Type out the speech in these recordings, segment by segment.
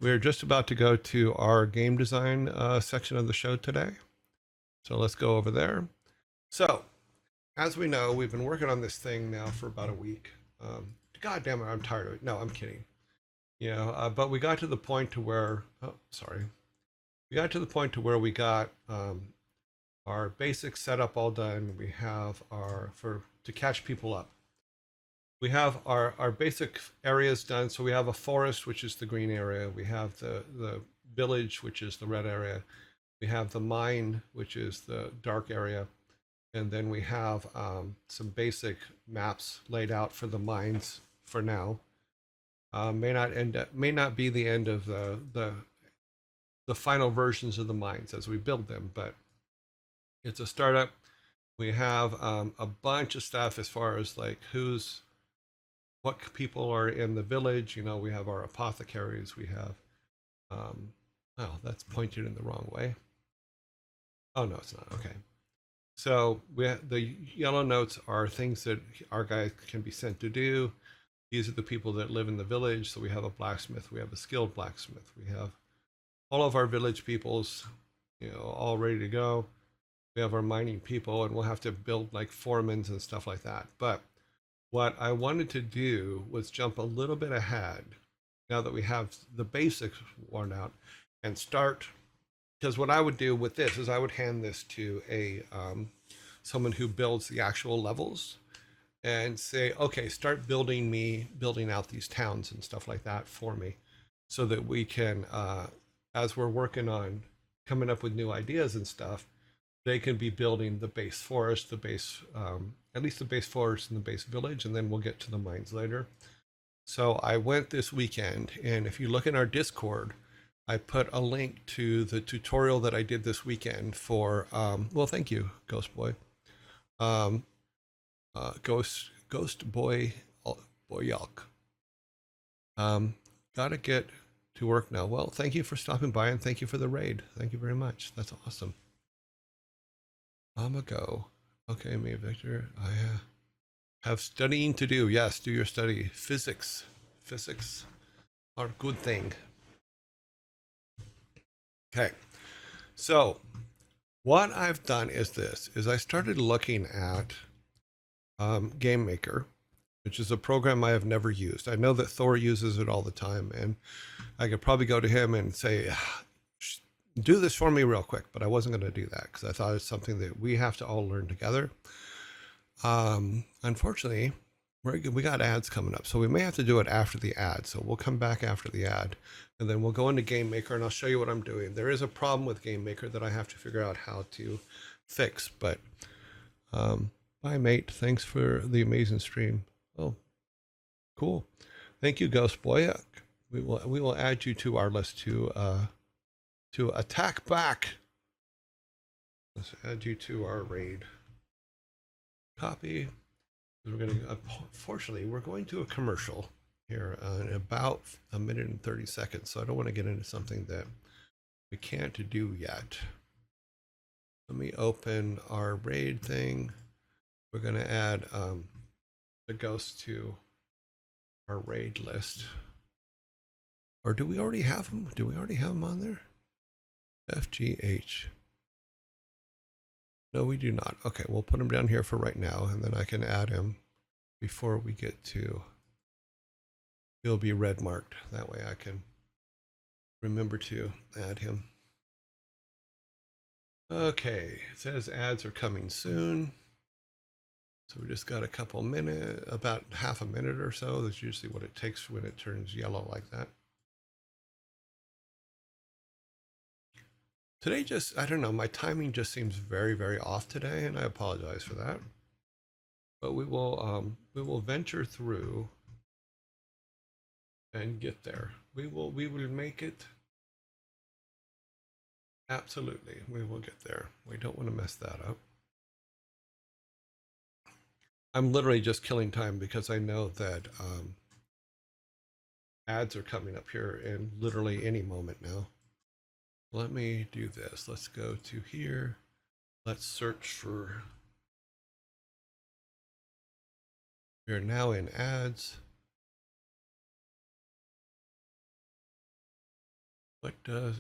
We're just about to go to our game design section of the show today. So let's go over there. So, as we know, we've been working on this thing now for about a week. God damn it, I'm tired of it. No, I'm kidding. But we got to the point to where, oh, sorry. We got to the point to where we got our basic setup all done. We have to catch people up. We have our basic areas done. So we have a forest, which is the green area. We have the village, which is the red area. We have the mine, which is the dark area. And then we have some basic maps laid out for the mines for now. May not be the end of the final versions of the mines as we build them, but it's a startup. We have a bunch of stuff as far as like what people are in the village. We have our apothecaries. We have, oh, that's pointed in the wrong way. Oh no, it's not. Okay. So the yellow notes are things that our guys can be sent to do. These are the people that live in the village. So we have a blacksmith. We have a skilled blacksmith. We have all of our village peoples, all ready to go. We have our mining people, and we'll have to build like foremans and stuff like that. But what I wanted to do was jump a little bit ahead now that we have the basics worn out and start. Because what I would do with this is I would hand this to a someone who builds the actual levels and say, okay, start building out these towns and stuff like that for me, so that we can, as we're working on coming up with new ideas and stuff, they can be building the base forest, at least the base forest and the base village, and then we'll get to the mines later. So I went this weekend, and if you look in our Discord, I put a link to the tutorial that I did this weekend for, well, thank you, Ghost Boy. Ghost Boy Boyalk. Gotta get to work now. Well, thank you for stopping by and thank you for the raid. Thank you very much. That's awesome. I'm a go. Okay, me, Victor. I have studying to do. Yes, do your study. Physics are a good thing. Okay, so what I've done is I started looking at Game Maker, which is a program I have never used. I know that Thor uses it all the time, and I could probably go to him and say, do this for me real quick, but I wasn't going to do that because I thought it's something that we have to all learn together. Unfortunately, we got ads coming up, so we may have to do it after the ad. So we'll come back after the ad, and then we'll go into Game Maker, and I'll show you what I'm doing. There is a problem with Game Maker that I have to figure out how to fix, but bye, mate. Thanks for the amazing stream. Oh, cool. Thank you, Ghost Boy. We will add you to our list to attack back. Let's add you to our raid. Copy. We're going to, unfortunately, we're going to a commercial here in about a minute and 30 seconds. So I don't want to get into something that we can't do yet. Let me open our raid thing. We're going to add the ghost to our raid list. Or do we already have them? Do we already have them on there? FGH. No, we do not. Okay, we'll put him down here for right now, and then I can add him before we get to. He'll be red marked. That way I can remember to add him. Okay, it says ads are coming soon. So we just got a couple minutes, about half a minute or so. That's usually what it takes when it turns yellow like that. Today I don't know, my timing just seems very, very off today, and I apologize for that. But we will venture through and get there. We will make it. Absolutely, we will get there. We don't want to mess that up. I'm literally just killing time because I know that ads are coming up here in literally any moment now. Let me do this. Let's go to here. Let's search for. We're now in ads. What does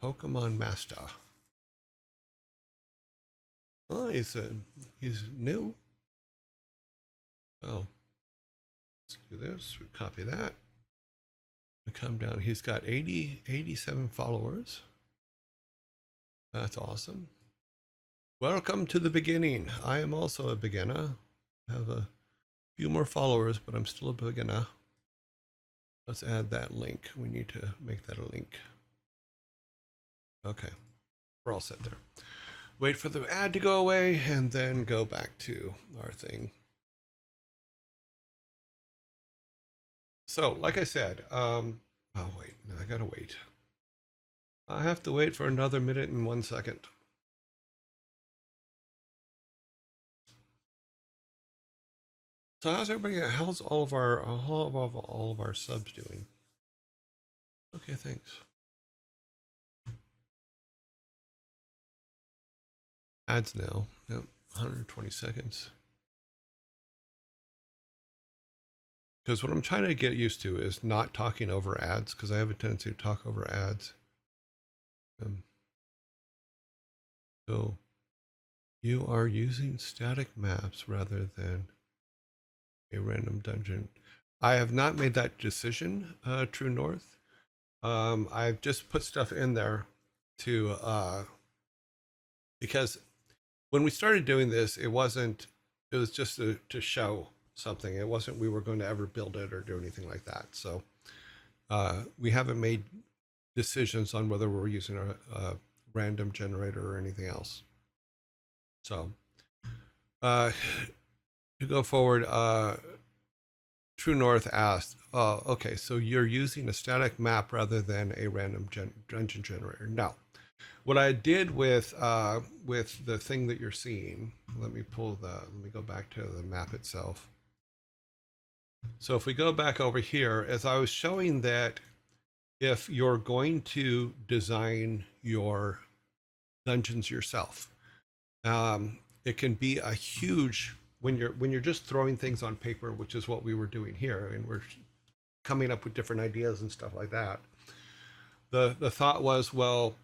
Pokemon Master? Oh, he's new. Oh, let's do this. We copy that. We come down. He's got 87 followers. That's awesome. Welcome to the beginning. I am also a beginner. I have a few more followers, but I'm still a beginner. Let's add that link. We need to make that a link. Okay, we're all set there. Wait for the ad to go away and then go back to our thing. So, like I said, oh wait, no, I gotta wait. I have to wait for another minute and 1 second. So how's everybody? How's all of our subs doing? Okay, thanks. Ads now. Yep, 120 seconds. Because what I'm trying to get used to is not talking over ads, because I have a tendency to talk over ads. So you are using static maps rather than a random dungeon. I have not made that decision, True North. I've just put stuff in there to because when we started doing this, it was just to show something. It wasn't we were going to ever build it or do anything like that. So we haven't made decisions on whether we're using a random generator or anything else. So to go forward, True North asked, okay, so you're using a static map rather than a random dungeon generator. No. What I did with the thing that you're seeing, let me go back to the map itself. So if we go back over here, as I was showing that if you're going to design your dungeons yourself, it can be a huge when you're just throwing things on paper, which is what we were doing here, and we're coming up with different ideas and stuff like that. The thought was, well,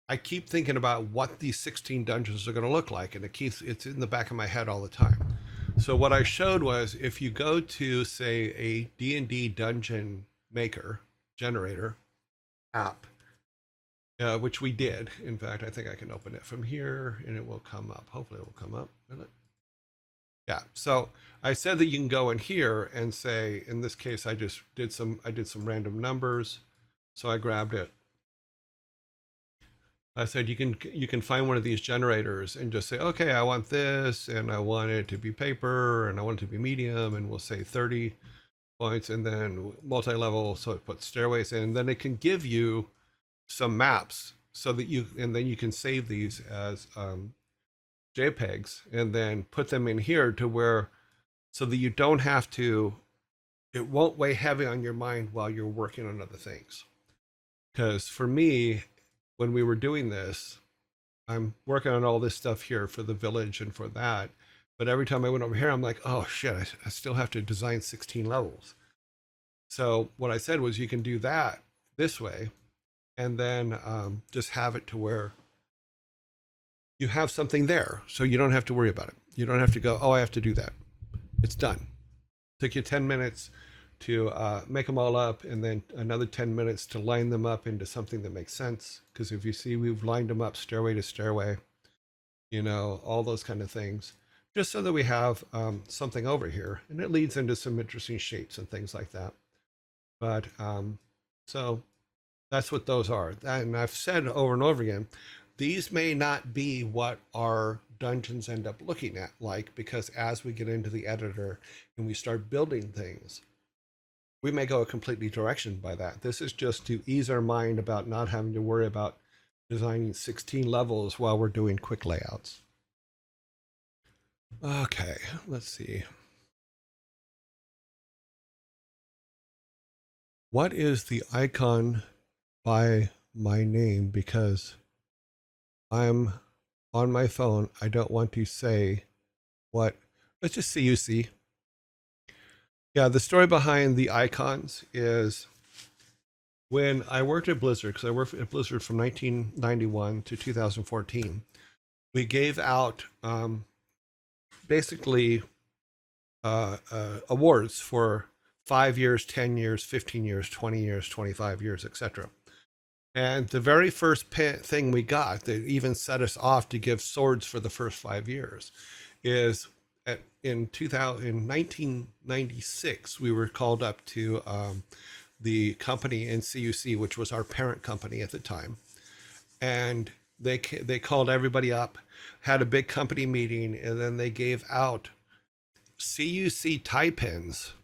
I keep thinking about what these 16 dungeons are going to look like, and it's in the back of my head all the time. So what I showed was if you go to say a D&D dungeon maker generator app, which we did. In fact, I think I can open it from here and it will come up. Hopefully it will come up. Will it? Yeah. So I said that you can go in here and say, in this case, I did some random numbers. So I grabbed it. I said you can find one of these generators and just say, okay, I want this, and I want it to be paper, and I want it to be medium, and we'll say 30 points, and then multi-level, so it puts stairways in. Then it can give you some maps so that and then you can save these as JPEGs and then put them in here to where, so that you don't have to, it won't weigh heavy on your mind while you're working on other things. Because for me, when we were doing this, I'm working on all this stuff here for the village and for that. But every time I went over here, I'm like, oh shit, I still have to design 16 levels. So what I said was you can do that this way and then just have it to where you have something there. So you don't have to worry about it. You don't have to go, oh, I have to do that. It's done. Took you 10 minutes to make them all up, and then another 10 minutes to line them up into something that makes sense. Because if you see, we've lined them up stairway to stairway, all those kind of things, just so that we have something over here. And it leads into some interesting shapes and things like that. But so that's what those are. And I've said over and over again, these may not be what our dungeons end up looking at like, because as we get into the editor and we start building things, we may go a completely direction by that. This is just to ease our mind about not having to worry about designing 16 levels while we're doing quick layouts. Okay, let's see. What is the icon by my name? Because I'm on my phone. I don't want to say what. Let's just see CUC. Yeah, the story behind the icons is When I worked at Blizzard, because I worked at Blizzard from 1991 to 2014, we gave out basically awards for 5 years, 10 years, 15 years, 20 years, 25 years, etc. And the very first thing we got that even set us off to give swords for the first 5 years is in 1996, we were called up to the company in CUC, which was our parent company at the time. And they called everybody up, had a big company meeting, and then they gave out CUC tie pins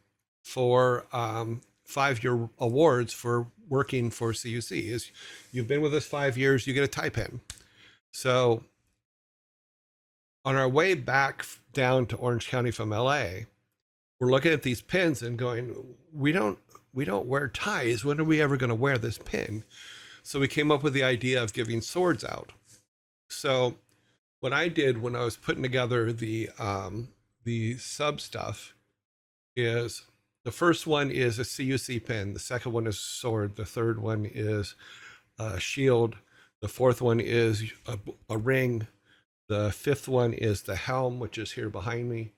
for 5-year awards for working for CUC. Is you've been with us 5 years, you get a tie pin. So on our way back down to Orange County from LA, we're looking at these pins and going, we don't wear ties. When are we ever going to wear this pin? So we came up with the idea of giving swords out. So what I did when I was putting together the sub stuff is the first one is a CUC pin. The second one is sword. The third one is a shield. The fourth one is a ring. The fifth one is the helm, which is here behind me.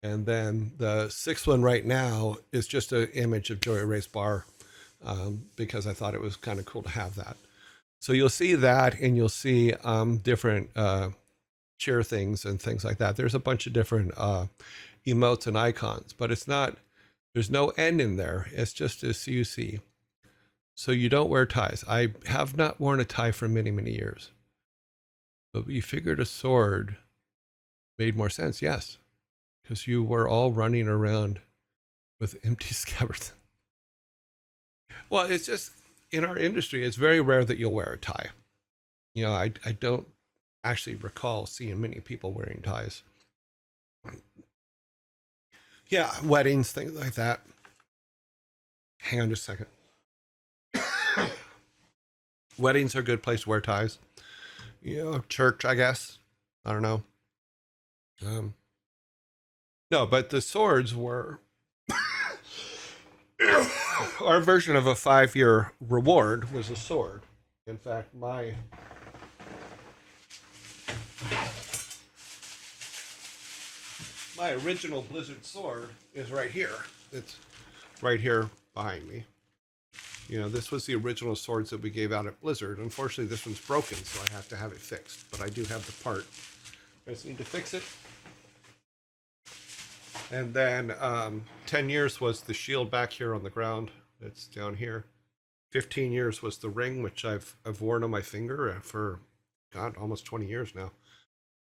And then the sixth one right now is just an image of Joy Erase Bar because I thought it was kind of cool to have that. So you'll see that, and you'll see different cheer things and things like that. There's a bunch of different emotes and icons, but it's not, there's no N in there. It's just a CUC. So you don't wear ties. I have not worn a tie for many, many years. But you figured a sword made more sense, yes, because you were all running around with empty scabbards. Well, it's just, in our industry, it's very rare that you'll wear a tie. You know, I don't actually recall seeing many people wearing ties. Yeah, weddings, things like that. Hang on just a second. Weddings are a good place to wear ties. You know, church, I guess. I don't know. No, but the swords were our version of a 5-year reward was a sword. In fact, my original Blizzard sword is right here. It's right here behind me. You know, this was the original swords that we gave out at Blizzard. Unfortunately, this one's broken, so I have to have it fixed. But I do have the part. I just need to fix it. And then 10 years was the shield back here on the ground. It's down here. 15 years was the ring, which I've worn on my finger for, God, almost 20 years now.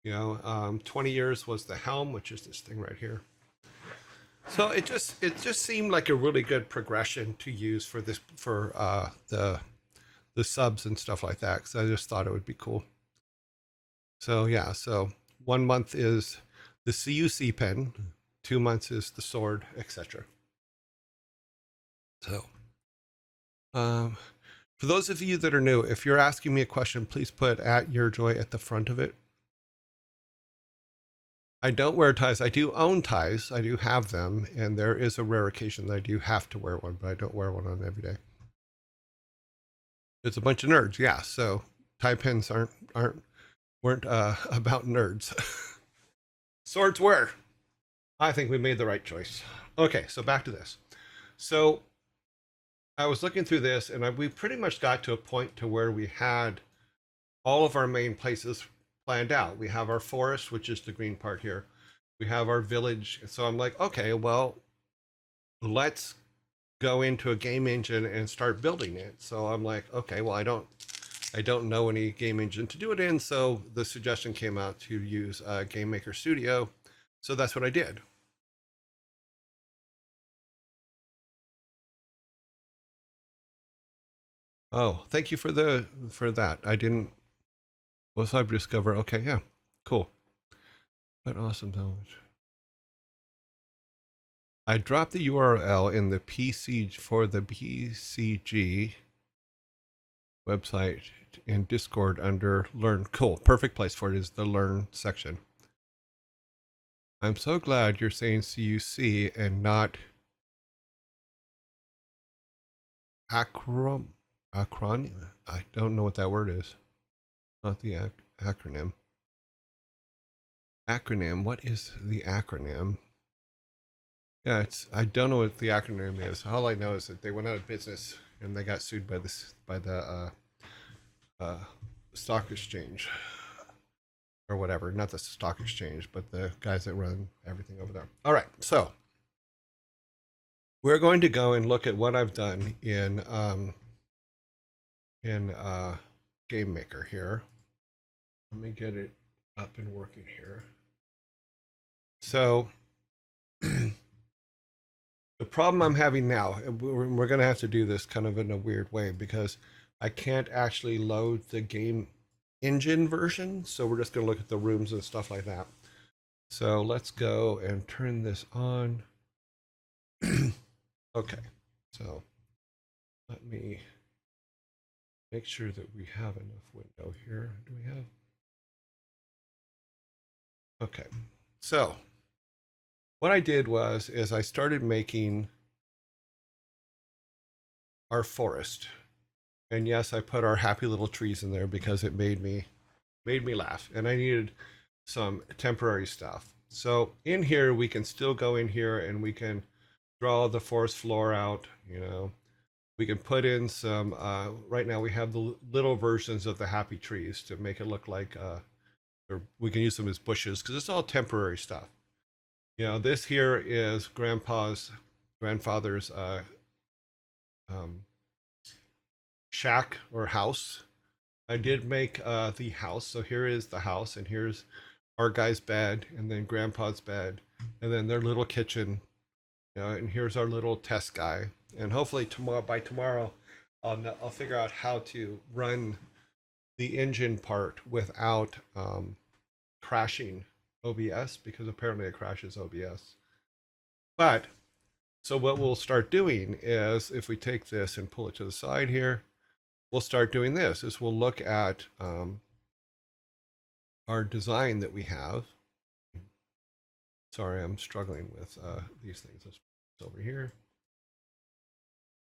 You know, 20 years was the helm, which is this thing right here. So it just seemed like a really good progression to use for this, for the subs and stuff like that, because I just thought it would be cool. So yeah, so 1 month is the CUC pen, 2 months is the sword, etc. So for those of you that are new, if you're asking me a question, please put @YourJoy at the front of it. I don't wear ties. I do own ties. I do have them, and there is a rare occasion that I do have to wear one, but I don't wear one on every day. It's a bunch of nerds, yeah. So tie pins weren't about nerds. Swords were. I think we made the right choice. Okay, so back to this. So I was looking through this, and we pretty much got to a point to where we had all of our main places planned out. We have our forest, which is the green part here. We have our village. So I'm like, okay, well, let's go into a game engine and start building it. So I'm like, okay, well, I don't know any game engine to do it in. So the suggestion came out to use Game Maker Studio. So that's what I did. Oh, thank you for that. I didn't. What's I discover? Okay, yeah, cool. But awesome, though. I dropped the URL in the PC for the PCG website in Discord under Learn. Cool, perfect place for it is the Learn section. I'm so glad you're saying CUC and not Acrom. acronym. I don't know what that word is. Not the acronym. Acronym. What is the acronym? Yeah, I don't know what the acronym is. All I know is that they went out of business and they got sued by the uh, stock exchange or whatever. Not the stock exchange, but the guys that run everything over there. All right, so we're going to go and look at what I've done in Game Maker here. Let me get it up and working here. So the problem I'm having now, we're going to have to do this kind of in a weird way because I can't actually load the game engine version. So we're just going to look at the rooms and stuff like that. So let's go and turn this on. Okay, so let me make sure that we have enough window here. Do we have? Okay, so what I did is I started making our forest. And yes, I put our happy little trees in there because it made me laugh. And I needed some temporary stuff. So in here, we can still go in here and we can draw the forest floor out, you know. We can put in some, right now we have the little versions of the happy trees to make it look like, or we can use them as bushes because it's all temporary stuff. You know, this here is grandfather's um, shack or house. I did make the house. So here is the house, and here's our guy's bed, and then grandpa's bed, and then their little kitchen. You know, and here's our little test guy. And hopefully by tomorrow, I'll figure out how to run the engine part without crashing OBS because apparently it crashes OBS. But so what we'll start doing is if we take this and pull it to the side here, we'll start doing this is we'll look at our design that we have. Sorry, I'm struggling with these things. Let's put this over here.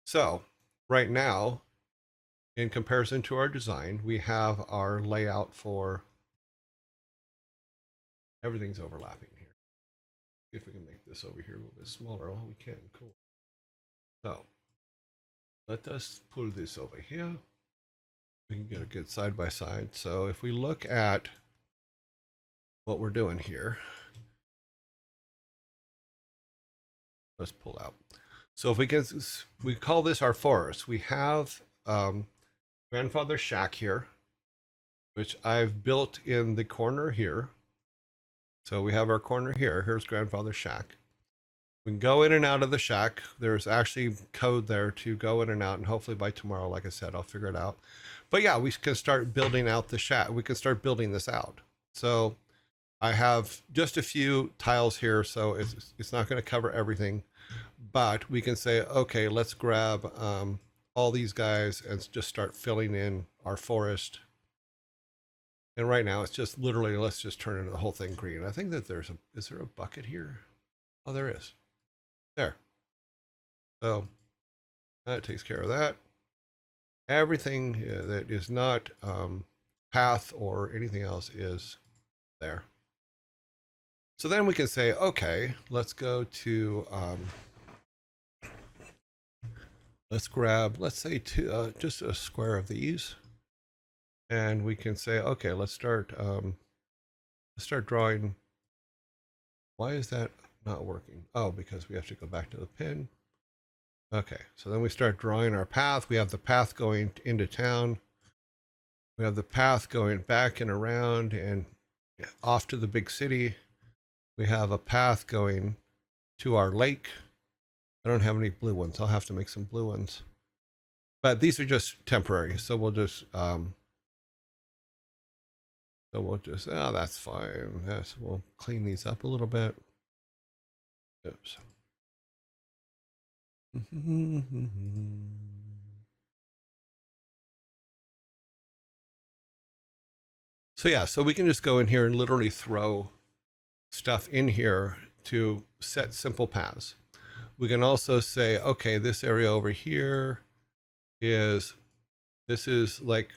So right now, in comparison to our design, we have our layout for everything's overlapping here. See if we can make this over here a little bit smaller. Oh, we can. Cool. So let us pull this over here. We can get a good side by side. So if we look at what we're doing here, let's pull out. So if we call this our forest. We have grandfather's shack here, which I've built in the corner here. So we have our corner here. Here's grandfather's shack. We can go in and out of the shack. There's actually code there to go in and out, and hopefully by tomorrow, like I said, I'll figure it out. But yeah, we can start building out the shack. We can start building this out. So I have just a few tiles here, so it's not going to cover everything. But we can say, okay, let's grab all these guys and just start filling in our forest. And right now it's just literally, let's just turn the whole thing green. I think that is there a bucket here? Oh, there is. There. So that takes care of that. Everything that is not path or anything else is there. So then we can say, okay, let's go to, let's grab, let's say just a square of these. And we can say, okay, let's start drawing. Why is that not working? Oh, because we have to go back to the pin. Okay, so then we start drawing our path. We have the path going into town. We have the path going back and around and off to the big city. We have a path going to our lake. I don't have any blue ones. I'll have to make some blue ones. But these are just temporary, so we'll just oh, that's fine. Yes, we'll clean these up a little bit. Oops. So yeah, so we can just go in here and literally throw stuff in here to set simple paths. We can also say, okay, this area over here is This is like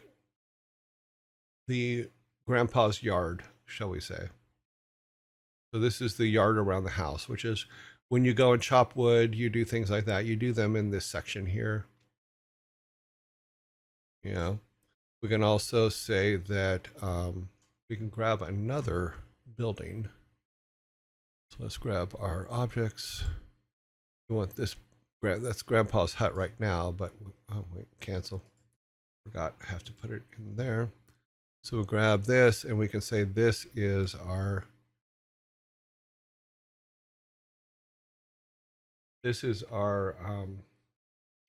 the grandpa's yard, shall we say. So this is the yard around the house, which is when you go and chop wood, you do things like that. You do them in this section here. You know, we can also say that we can grab another building. So let's grab our objects. We want this, that's grandpa's hut right now, but oh wait, cancel. Forgot, I have to put it in there. So we'll grab this and we can say this is our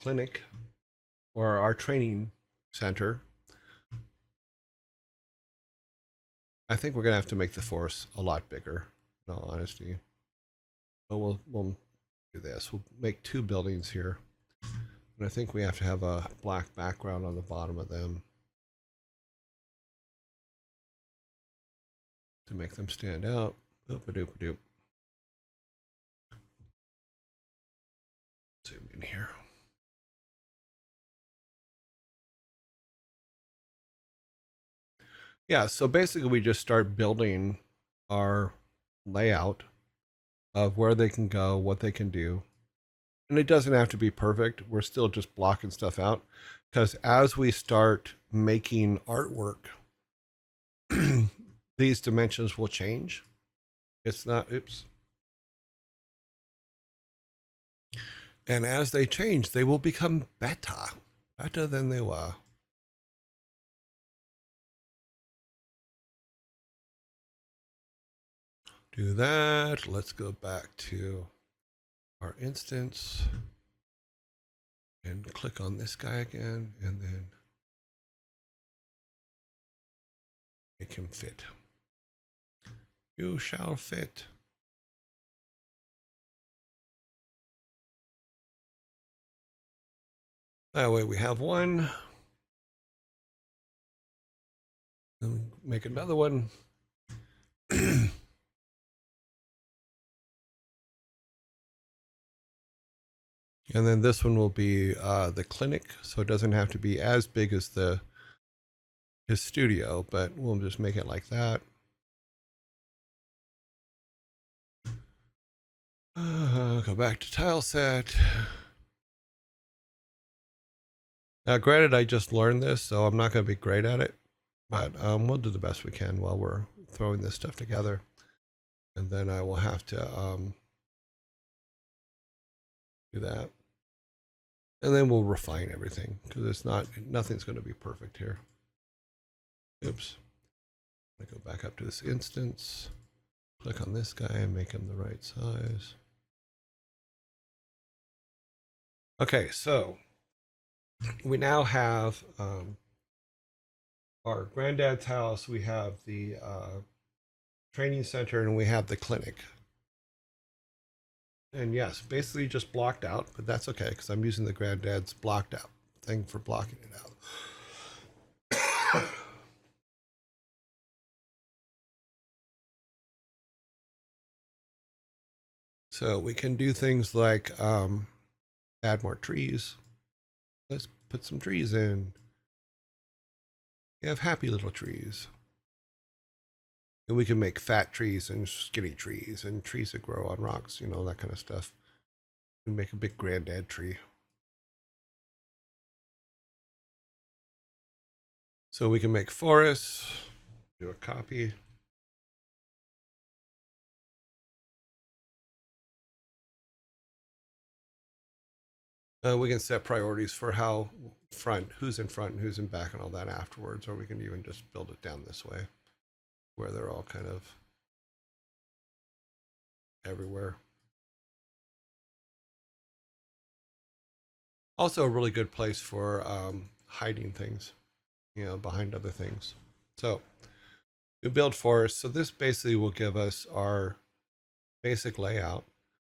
clinic or our training center. I think we're gonna have to make the force a lot bigger, in all honesty. But we'll do this. We'll make 2 buildings here. And I think we have to have a black background on the bottom of them to make them stand out. Oop-a-doop-a-doop. Zoom in here. Yeah, so basically we just start building our layout of where they can go, what they can do. And it doesn't have to be perfect. We're still just blocking stuff out because as we start making artwork, these dimensions will change. It's not, oops. And as they change, they will become better than they were. Do that. Let's go back to our instance and click on this guy again and then make him fit. You shall fit. That way we have one. Then make another one. And then this one will be the clinic, so it doesn't have to be as big as his studio, but we'll just make it like that. Go back to tile set. Now, granted, I just learned this, so I'm not going to be great at it, but we'll do the best we can while we're throwing this stuff together. And then I will have to do that. And then we'll refine everything because nothing's going to be perfect here. Oops. I go back up to this instance, click on this guy and make him the right size. Okay, so we now have our granddad's house, we have the training center, and we have the clinic. And yes, basically just blocked out, but that's okay because I'm using the granddad's blocked out thing for blocking it out. So we can do things like add more trees. Let's put some trees in. We have happy little trees. And we can make fat trees and skinny trees and trees that grow on rocks, you know, that kind of stuff. We make a big granddad tree. So we can make forests, do a copy. We can set priorities for who's in front and who's in back and all that afterwards, or we can even just build it down this way where they're all kind of everywhere. Also a really good place for hiding things, you know, behind other things. So we build forests. So this basically will give us our basic layout.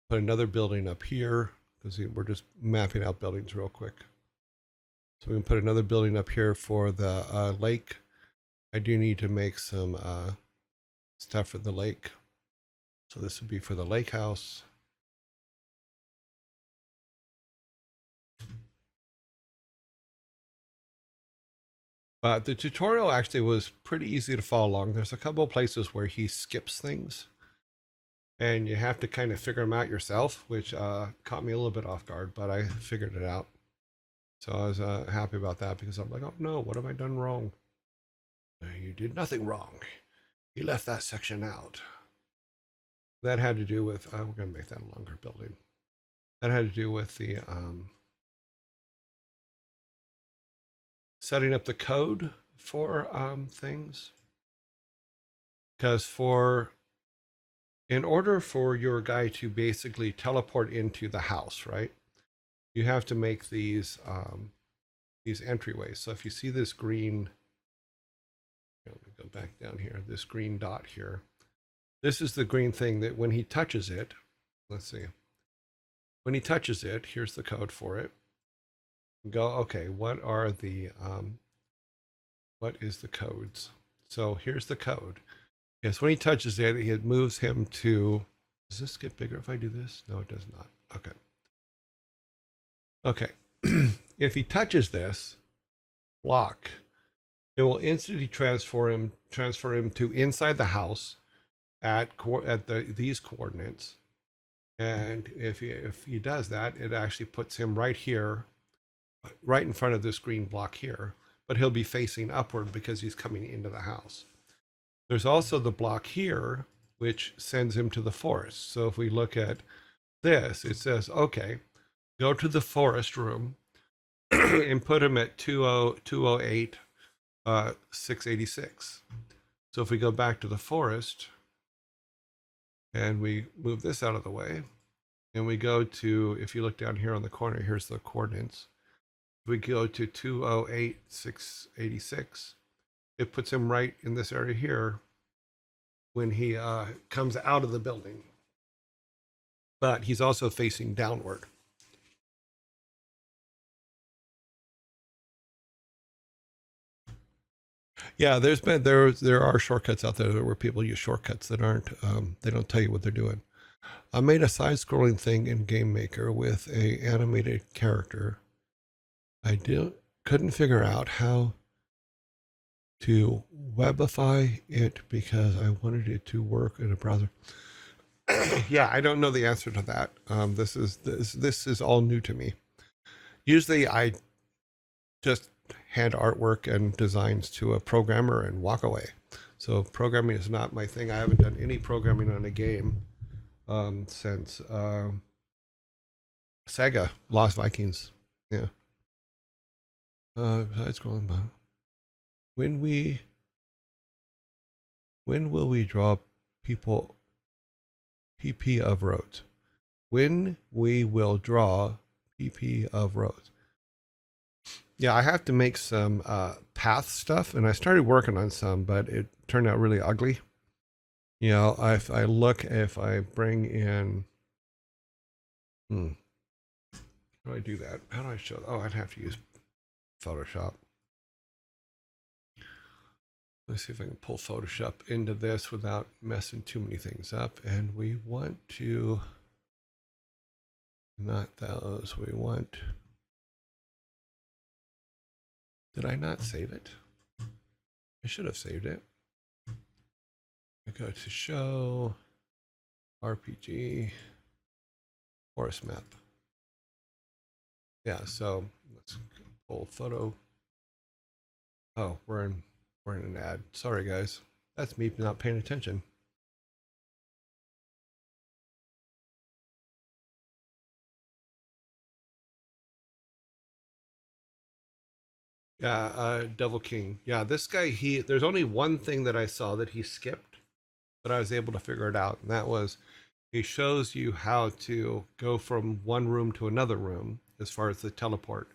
Put another building up here because we're just mapping out buildings real quick. So we can put another building up here for the lake. I do need to make some stuff for the lake. So this would be for the lake house. But the tutorial actually was pretty easy to follow along. There's a couple of places where he skips things, and you have to kind of figure them out yourself, which caught me a little bit off guard, but I figured it out. So I was happy about that because I'm like, oh no, what have I done wrong? You did nothing wrong. You left that section out. That had to do with, we're going to make that a longer building. That had to do with the setting up the code for things. Because in order for your guy to basically teleport into the house, right? You have to make these entryways. So if you see this green, let me go back down here, this green dot here. This is the green thing that when he touches it, let's see. When he touches it, here's the code for it. Go, okay, what is the codes? So here's the code. Yes, when he touches it, it moves him to, does this get bigger if I do this? No, it does not. Okay. Okay. If he touches this block, it will instantly transfer him to inside the house at these coordinates. And if he does that, it actually puts him right here, right in front of this green block here, but he'll be facing upward because he's coming into the house. There's also the block here, which sends him to the forest. So if we look at this, it says, okay, go to the forest room and put him at 208, 686. So if we go back to the forest and we move this out of the way, and we go to, if you look down here on the corner, here's the coordinates. If we go to 208, 686, it puts him right in this area here when he comes out of the building. But he's also facing downward. Yeah, there are shortcuts out there where people use shortcuts that aren't they don't tell you what they're doing. I made a side-scrolling thing in Game Maker with a animated character. I couldn't figure out how to webify it because I wanted it to work in a browser. Yeah, I don't know the answer to that. This is all new to me. Usually, I just hand artwork and designs to a programmer and walk away. So programming is not my thing. I haven't done any programming on a game since Sega Lost Vikings. Yeah. Side scrolling. When will we draw people PP of roads? When we will draw PP of roads. Yeah, I have to make some path stuff, and I started working on some, but it turned out really ugly. You know, if I bring in, how do I do that? How do I show? Oh, I'd have to use Photoshop. Let's see if I can pull Photoshop into this without messing too many things up. And we want to, not those, we want, did I not save it? I should have saved it. I go to show, RPG, forest map. Yeah, so let's pull photo. Oh, we're in an ad. Sorry, guys. That's me not paying attention. Yeah, Devil King. Yeah, this guy, there's only one thing that I saw that he skipped, but I was able to figure it out. And that was, he shows you how to go from one room to another room as far as the teleport.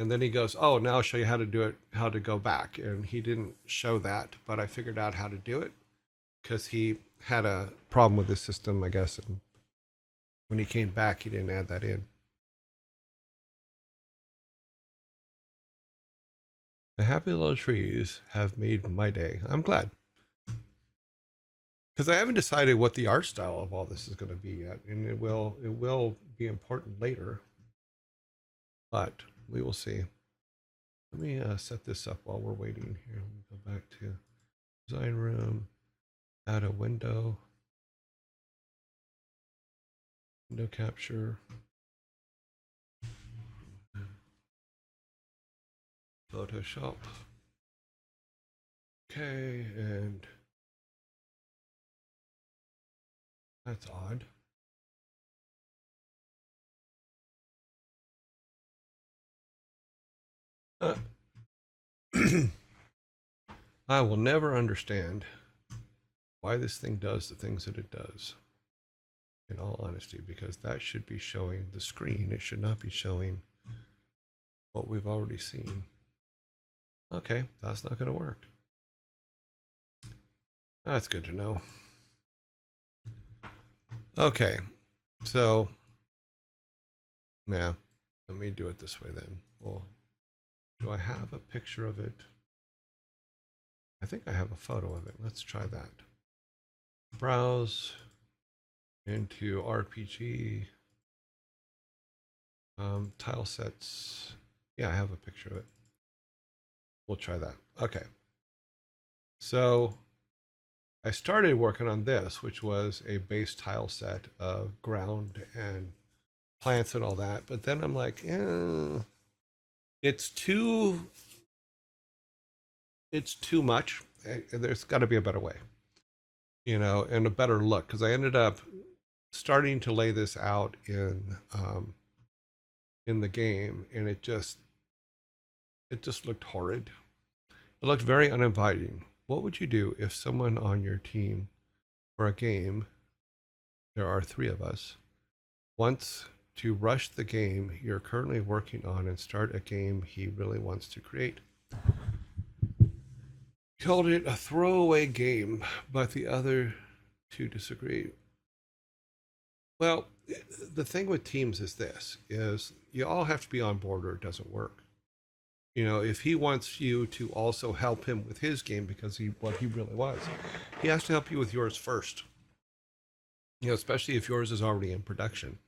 And then he goes, oh, now I'll show you how to do it, how to go back. And he didn't show that, but I figured out how to do it because he had a problem with his system, I guess. And when he came back, he didn't add that in. The happy little trees have made my day. I'm glad. Because I haven't decided what the art style of all this is going to be yet. And it will be important later. But we will see. Let me set this up while we're waiting here. Let me go back to design room, add a window capture, Photoshop. Okay, and that's odd. I will never understand why this thing does the things that it does, in all honesty, because that should be showing the screen. It should not be showing what we've already seen. Okay, that's not going to work. That's good to know. Okay, so, yeah, let me do it this way then. Well, do I have a picture of it? I think I have a photo of it. Let's try that. Browse into RPG, tile sets. Yeah, I have a picture of it. We'll try that. Okay. So I started working on this, which was a base tile set of ground and plants and all that. But then I'm like, it's too much. There's got to be a better way, and a better look. Because I ended up starting to lay this out in the game, and it just looked horrid. It looked very uninviting. What would you do if someone on your team for a game, there are 3 of us, wants to rush the game you're currently working on and start a game he really wants to create? He called it a throwaway game, but the other 2 disagree. Well, the thing with teams is this, is you all have to be on board or it doesn't work. If he wants you to also help him with his game because what he really was, he has to help you with yours first. Especially if yours is already in production.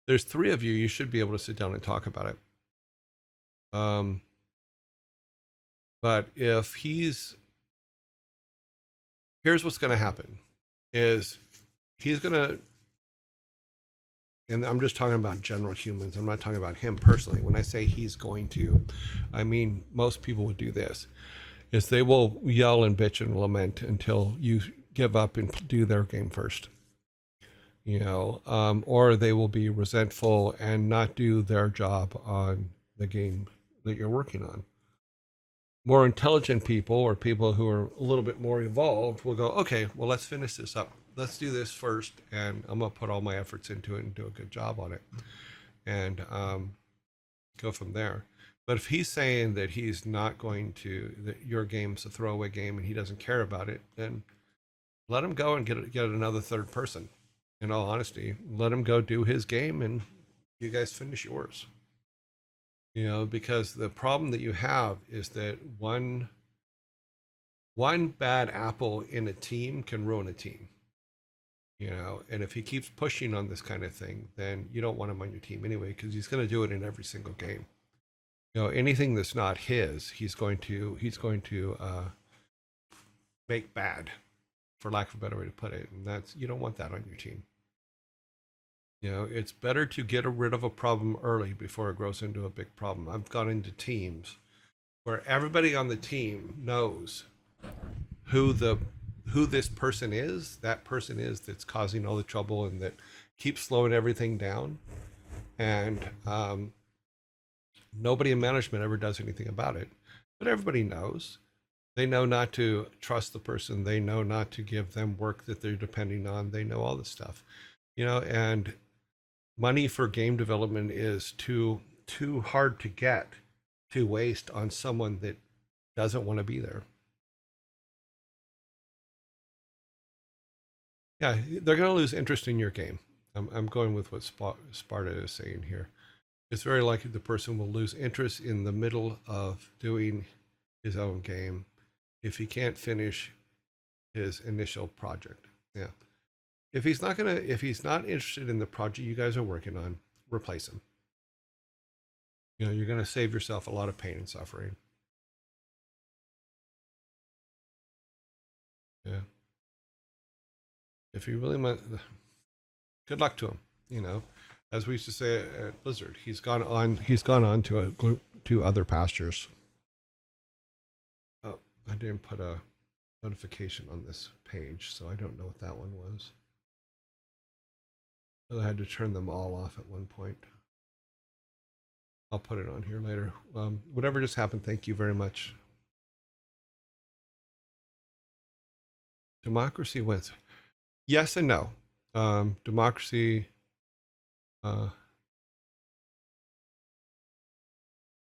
There's 3 of you, you should be able to sit down and talk about it. But if here's what's going to happen is he's going to, and I'm just talking about general humans. I'm not talking about him personally. When I say he's going to, I mean, most people would do this, is they will yell and bitch and lament until you give up and do their game first. Or they will be resentful and not do their job on the game that you're working on. More intelligent people, or people who are a little bit more evolved, will go, okay, well, let's finish this up. Let's do this first, and I'm going to put all my efforts into it and do a good job on it, and go from there. But if he's saying that he's not going to, that your game's a throwaway game and he doesn't care about it, then let him go and get another 3rd person. In all honesty, let him go do his game and you guys finish yours. Because the problem that you have is that one bad apple in a team can ruin a team. And if he keeps pushing on this kind of thing, then you don't want him on your team anyway, because he's going to do it in every single game. Anything that's not his, he's going to make bad, for lack of a better way to put it. And you don't want that on your team. It's better to get rid of a problem early before it grows into a big problem. I've gone into teams where everybody on the team knows who this person is, that's causing all the trouble and that keeps slowing everything down. And nobody in management ever does anything about it. But everybody knows. They know not to trust the person. They know not to give them work that they're depending on. They know all this stuff. And money for game development is too hard to get, to waste on someone that doesn't want to be there. Yeah, they're going to lose interest in your game. I'm going with what Sparta is saying here. It's very likely the person will lose interest in the middle of doing his own game if he can't finish his initial project. Yeah. If he's not interested in the project you guys are working on, replace him. You're going to save yourself a lot of pain and suffering. Yeah. If you really want, good luck to him. As we used to say at Blizzard, he's gone on. He's gone on to other pastures. Oh, I didn't put a notification on this page, so I don't know what that one was. I had to turn them all off at one point. I'll put it on here later. Whatever just happened, thank you very much. Democracy wins. Yes and no. Democracy.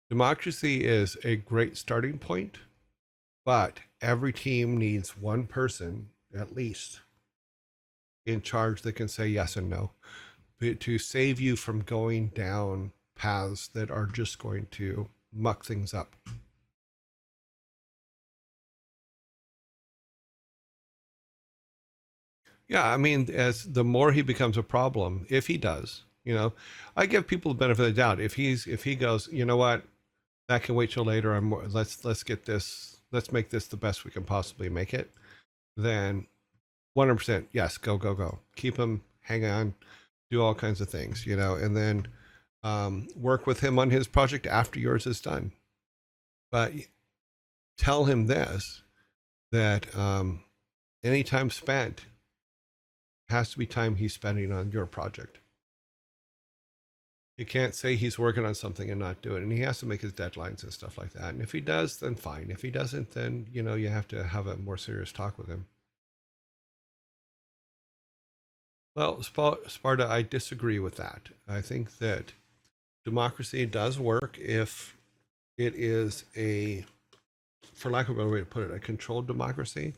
Democracy is a great starting point, but every team needs one person at least in charge that can say yes and no to save you from going down paths that are just going to muck things up. Yeah, I mean, as the more he becomes a problem, if he does, I give people the benefit of the doubt. If he goes, you know what, that can wait till later. Let's get this. Let's make this the best we can possibly make it. Then 100%, yes, go. Keep him, hang on, do all kinds of things, and then work with him on his project after yours is done. But tell him this, that any time spent has to be time he's spending on your project. You can't say he's working on something and not do it. And he has to make his deadlines and stuff like that. And if he does, then fine. If he doesn't, then, you have to have a more serious talk with him. Well, Sparta, I disagree with that. I think that democracy does work if it is for lack of a better way to put it, a controlled democracy,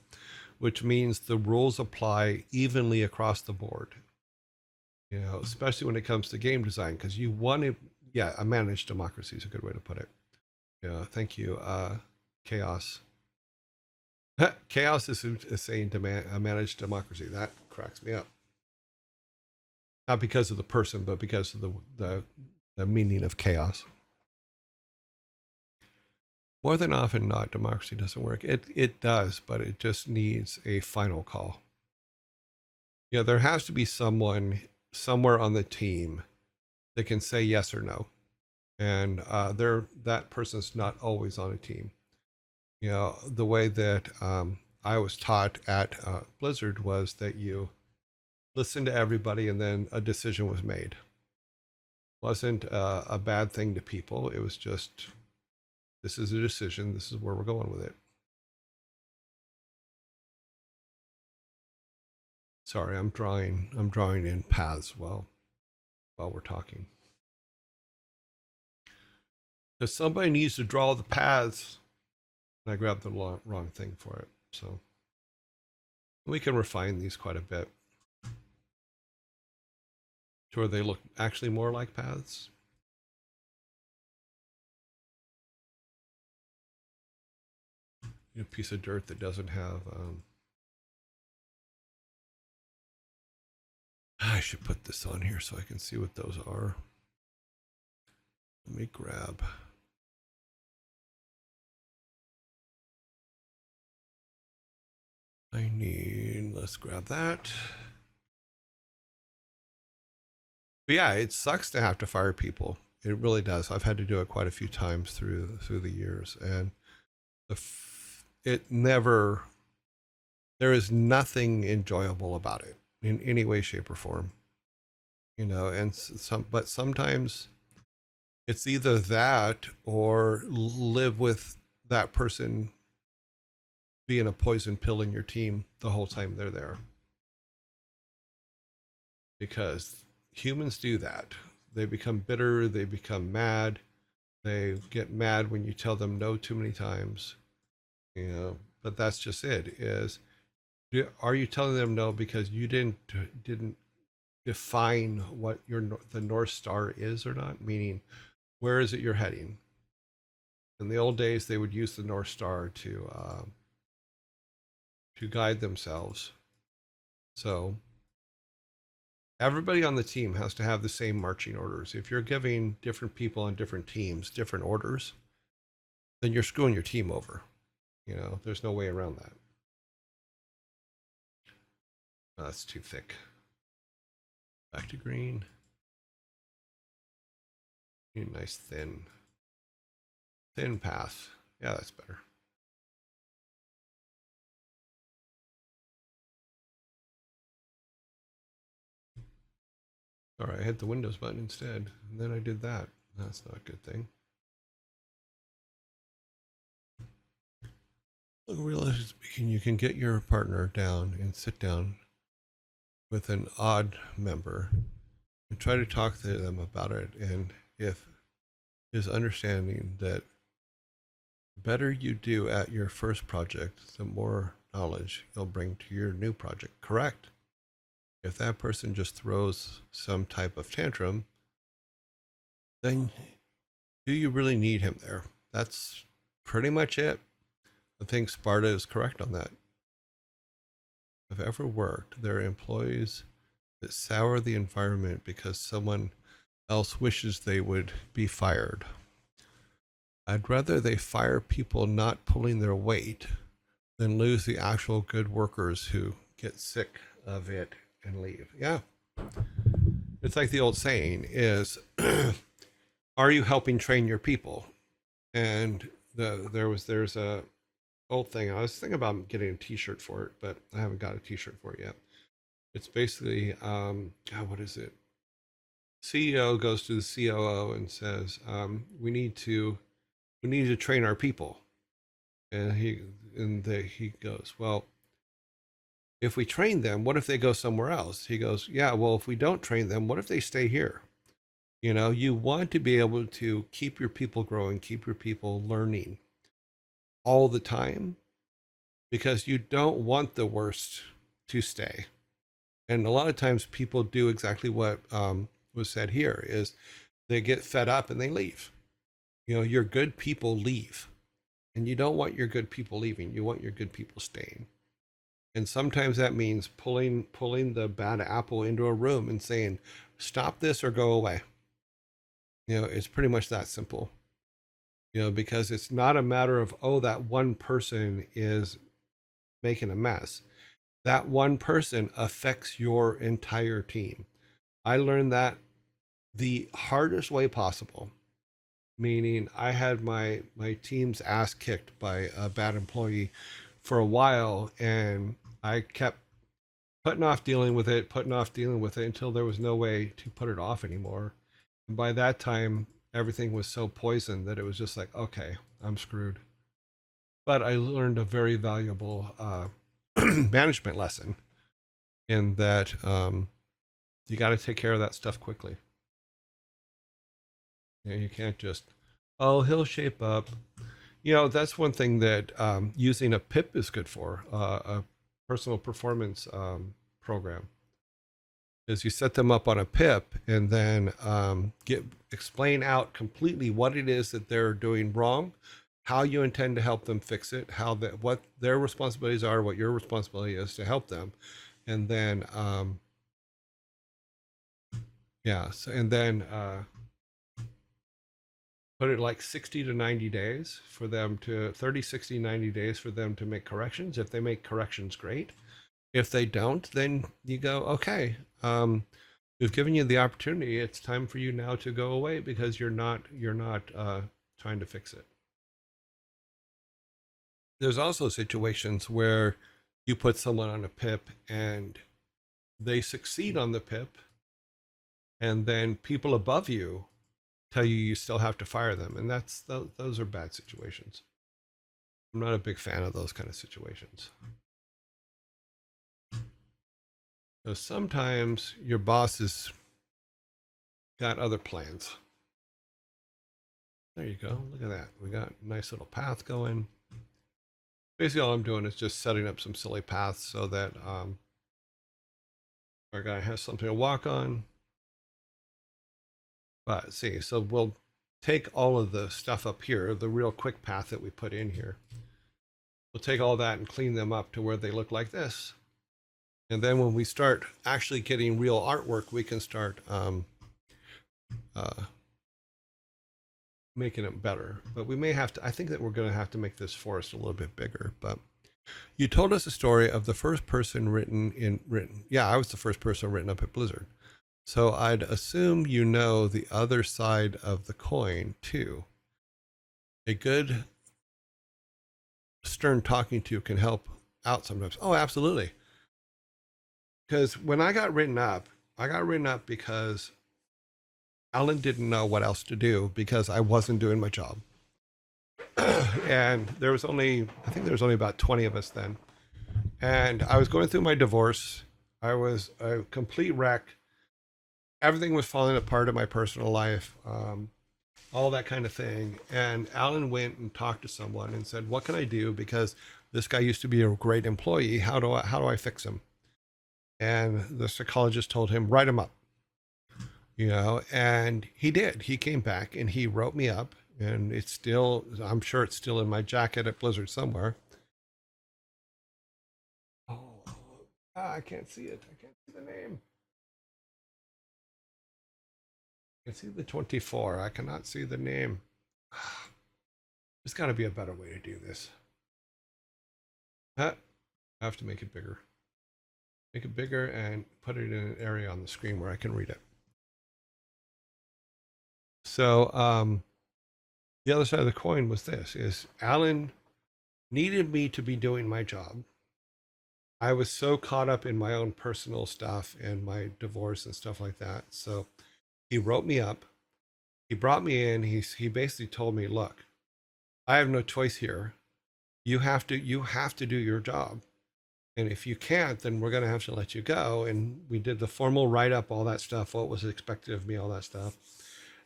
which means the rules apply evenly across the board. Especially when it comes to game design, because you want to, a managed democracy is a good way to put it. Yeah, thank you, Chaos. Chaos is saying a managed democracy. That cracks me up. Not because of the person, but because of the meaning of chaos. More than often not, democracy doesn't work. It does, but it just needs a final call. There has to be someone somewhere on the team that can say yes or no, and that person's not always on a team. The way that I was taught at Blizzard was that you listen to everybody and then a decision was made. It wasn't a bad thing to people. It was just, this is a decision. This is where we're going with it. Sorry, I'm drawing in paths while we're talking. If somebody needs to draw the paths, and I grabbed the wrong thing for it. So we can refine these quite a bit to where they look actually more like paths. A piece of dirt that doesn't have I should put this on here so I can see what those are. Let me grab. Let's grab that. But yeah, it sucks to have to fire people. It really does. I've had to do it quite a few times through the years, and there is nothing enjoyable about it in any way, shape, or form. And but sometimes it's either that or live with that person being a poison pill in your team the whole time they're there. Because humans do that. They become bitter, they become mad, they get mad when you tell them no too many times. But that's just it. Are you telling them no because you didn't define what the North Star is or not? Meaning, where is it you're heading? In the old days, they would use the North Star to guide themselves. So Everybody on the team has to have the same marching orders. If you're giving different people on different teams different orders, then you're screwing your team over. You know, there's no way around that. Oh, that's too thick. Back to green. Nice thin path. Yeah, that's better. All right, I hit the Windows button instead, and then I did that. That's not a good thing. Look, realistically speaking, you can get your partner down and sit down with an odd member and try to talk to them about it. And if is understanding that the better you do at your first project, the more knowledge you'll bring to your new project. Correct. If that person just throws some type of tantrum, then do you really need him there? That's pretty much it. I think Sparta is correct on that. If ever worked, there are employees that sour the environment because someone else wishes they would be fired. I'd rather they fire people not pulling their weight than lose the actual good workers who get sick of it and leave. Yeah. It's like the old saying is, are you helping train your people? And there's a old thing. I was thinking about getting a t-shirt for it, but I haven't got a t-shirt for it yet. It's basically, God, what is it? CEO goes to the COO and says, we need to train our people. And he goes, well, if we train them, what if they go somewhere else? He goes, yeah, well, if we don't train them, what if they stay here? You know, you want to be able to keep your people growing, keep your people learning all the time, because you don't want the worst to stay. And a lot of times people do exactly what was said here is they get fed up and they leave. You know, your good people leave, and you don't want your good people leaving. You want your good people staying. And sometimes that means pulling the bad apple into a room and saying, stop this or go away. You know, it's pretty much that simple. You know, because it's not a matter of, oh, that one person is making a mess. That one person affects your entire team. I learned that the hardest way possible, meaning I had my team's ass kicked by a bad employee for a while, and I kept putting off dealing with it until there was no way to put it off anymore. And by that time, everything was so poisoned that it was just like, okay, I'm screwed. But I learned a very valuable management lesson in that you got to take care of that stuff quickly. You know, you can't just, oh, he'll shape up. You know, that's one thing that using a PIP is good for, a personal performance program, is you set them up on a PIP and then explain out completely what it is that they're doing wrong, how you intend to help them fix it, what their responsibilities are, what your responsibility is to help them, and then put it like 60 to 90 days for them to 30, 60, 90 days for them to make corrections. If they make corrections, great. If they don't, then you go, okay, we've given you the opportunity. It's time for you now to go away because you're not trying to fix it. There's also situations where you put someone on a PIP and they succeed on the PIP, and then people above you tell you still have to fire them, and those are bad situations. I'm not a big fan of those kind of situations. So sometimes your boss has got other plans. There you go. Look at that. We got a nice little path going. Basically, all I'm doing is just setting up some silly paths so that our guy has something to walk on. But see, so we'll take all of the stuff up here, the real quick path that we put in here. We'll take all that and clean them up to where they look like this. And then when we start actually getting real artwork, we can start uh, making it better. But we may have to, I think that we're going to have to make this forest a little bit bigger. But you told us a story of the first person written. Yeah, I was the first person written up at Blizzard. So I'd assume you know the other side of the coin too. A good stern talking to can help out sometimes. Oh, absolutely. Because when I got written up because Alan didn't know what else to do because I wasn't doing my job. And I think there was only about 20 of us then. And I was going through my divorce. I was a complete wreck. Everything was falling apart in my personal life, all that kind of thing. And Alan went and talked to someone and said, "What can I do? Because this guy used to be a great employee. How do I fix him?" And the psychologist told him, "Write him up." And he did. He came back and he wrote me up, and I'm sure it's still in my jacket at Blizzard somewhere. Oh, I can't see it. I can't see the name. I can see the 24. I cannot see the name. There's got to be a better way to do this. I have to make it bigger. Make it bigger and put it in an area on the screen where I can read it. So the other side of the coin was this: is Alan needed me to be doing my job. I was so caught up in my own personal stuff and my divorce and stuff like that. So he wrote me up. He brought me in. He basically told me, "Look, I have no choice here. You have to do your job. And if you can't, then we're going to have to let you go." And we did the formal write up, all that stuff, what was expected of me, all that stuff.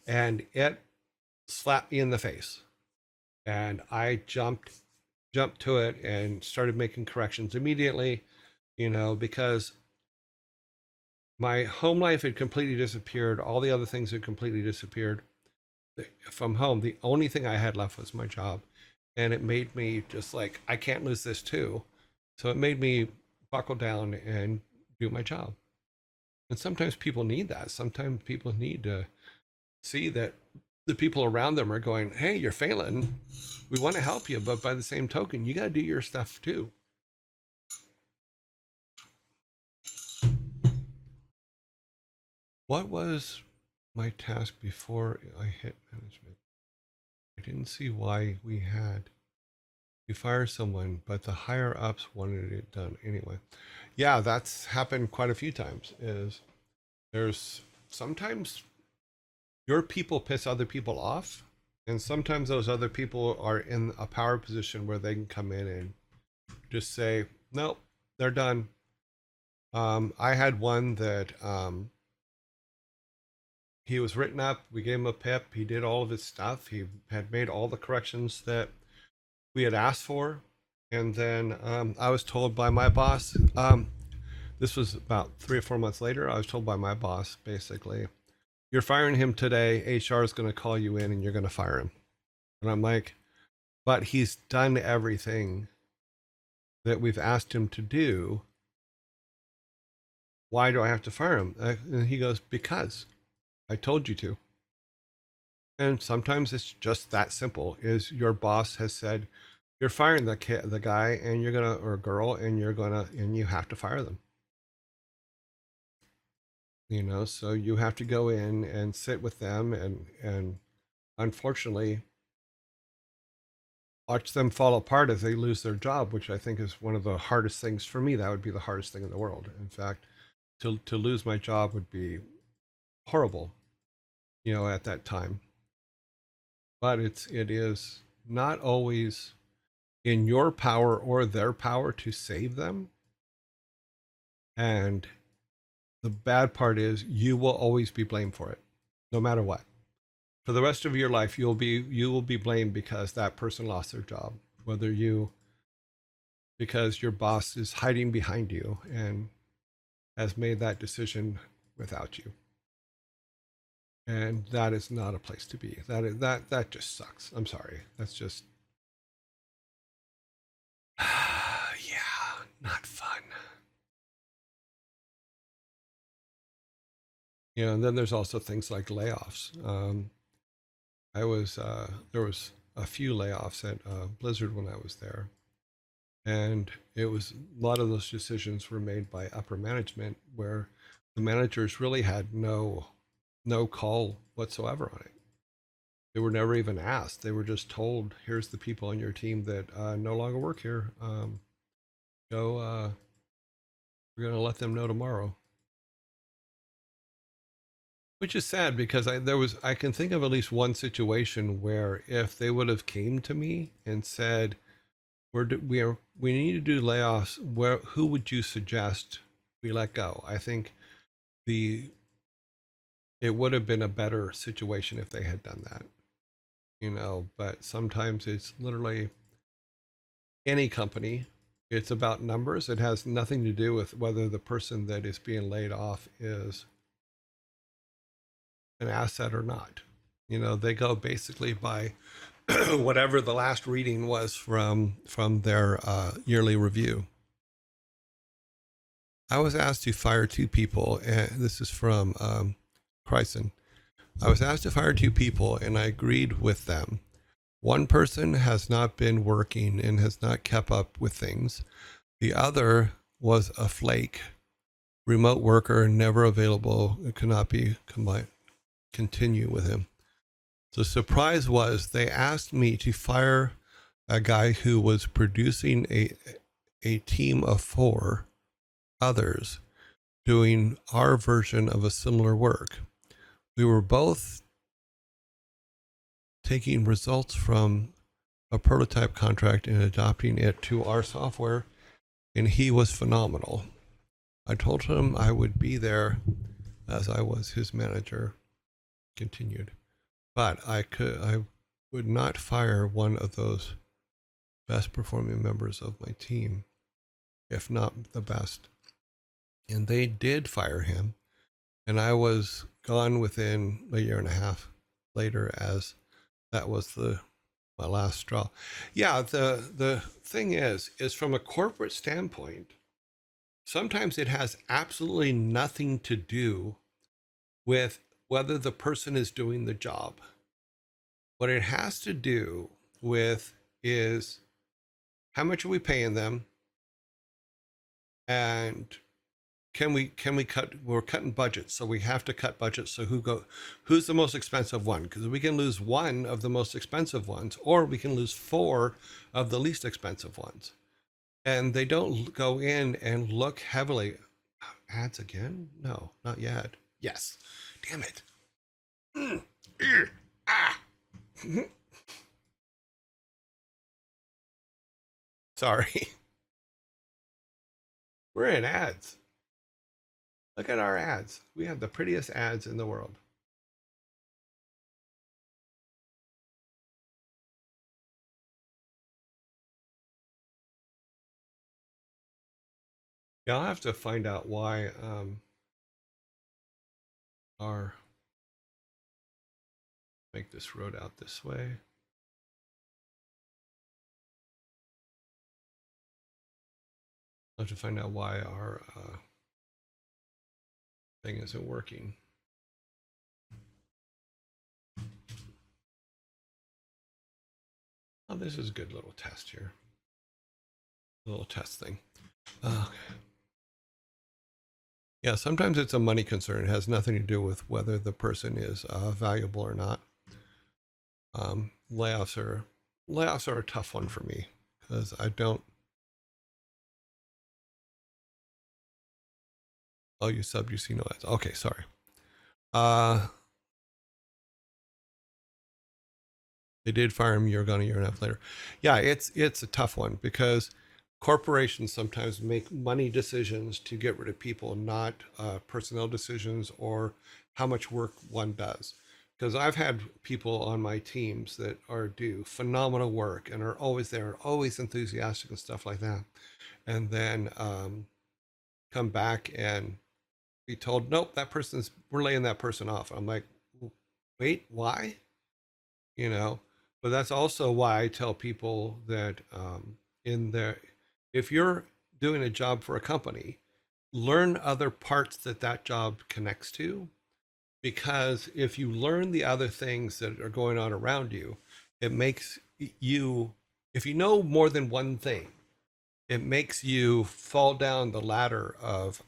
And it slapped me in the face. And I jumped to it and started making corrections immediately, because my home life had completely disappeared. All the other things had completely disappeared from home. The only thing I had left was my job. And it made me just like, I can't lose this too. So it made me buckle down and do my job. And sometimes people need that. Sometimes people need to see that the people around them are going, "Hey, you're failing. We want to help you, but by the same token, you got to do your stuff too." What was my task before I hit management? I didn't see why we had to fire someone, but the higher ups wanted it done anyway. Yeah, that's happened quite a few times. Is there's sometimes your people piss other people off, and sometimes those other people are in a power position where they can come in and just say, "Nope, they're done." I had one that he was written up. We gave him a pip. He did all of his stuff. He had made all the corrections that we had asked for. And then I was told by my boss, this was about 3 or 4 months later, I was told by my boss, basically, "You're firing him today. HR is going to call you in and you're going to fire him." And I'm like, "But he's done everything that we've asked him to do. Why do I have to fire him?" And he goes, "Because I told you to." And sometimes it's just that simple. Is your boss has said, "You're firing the guy and you're gonna, or girl, and you have to fire them." So you have to go in and sit with them and unfortunately watch them fall apart as they lose their job, which I think is one of the hardest things for me. That would be the hardest thing in the world. In fact, to lose my job would be horrible, at that time. But it is not always in your power or their power to save them. And the bad part is you will always be blamed for it, no matter what. For the rest of your life, you will be blamed because that person lost their job, whether because your boss is hiding behind you and has made that decision without you. And that is not a place to be. That just sucks. I'm sorry. That's just yeah, not fun. And then there's also things like layoffs. There was a few layoffs at Blizzard when I was there, and it was a lot of those decisions were made by upper management, where the managers really had no call whatsoever on it. They were never even asked. They were just told, "Here's the people on your team that no longer work here. Go. We're going to let them know tomorrow." Which is sad because I can think of at least one situation where if they would have came to me and said, we need to do layoffs, who would you suggest we let go? I think the it would have been a better situation if they had done that. But sometimes it's literally any company. It's about numbers. It has nothing to do with whether the person that is being laid off is an asset or not. They go basically by whatever the last reading was from their yearly review. I was asked to fire two people, and this is from Chryson. I was asked to fire two people, and I agreed with them. One person has not been working and has not kept up with things. The other was a flake, remote worker, never available. It could not be continue with him. The surprise was they asked me to fire a guy who was producing a team of 4 others doing our version of a similar work. We were both taking results from a prototype contract and adopting it to our software, and he was phenomenal. I told him I would be there as I was his manager. Continued. But I would not fire one of those best performing members of my team, if not the best. And they did fire him, and I was gone within a year and a half later, as that was my last straw. Yeah, the thing is from a corporate standpoint, sometimes it has absolutely nothing to do with whether the person is doing the job. What it has to do with is how much are we paying them, and can we cut? We're cutting budgets, so we have to cut budgets. So who's the most expensive one? Because we can lose one of the most expensive ones, or we can lose 4 of the least expensive ones. And they don't go in and look heavily. Ads again? No, not yet. Yes. Damn it. Sorry. We're in ads. Look at our ads. We have the prettiest ads in the world. Yeah, I'll have to find out why our make this road out this way. I'll have to find out why our thing isn't working. Oh, this is a good little test here. A little test thing. Okay. Yeah, sometimes it's a money concern. It has nothing to do with whether the person is valuable or not. Layoffs are a tough one for me because I don't. Oh, you sub, you see no ads. Okay, sorry. They did fire him. You're gone a year and a half later. Yeah, it's a tough one because corporations sometimes make money decisions to get rid of people, not personnel decisions or how much work one does. Because I've had people on my teams that do phenomenal work and are always there, always enthusiastic and stuff like that, and then come back and be told, nope, we're laying that person off. I'm like, wait, why? But that's also why I tell people that if you're doing a job for a company, learn other parts that job connects to, because if you learn the other things that are going on around you, it makes you, if you know more than one thing, it makes you fall down the ladder of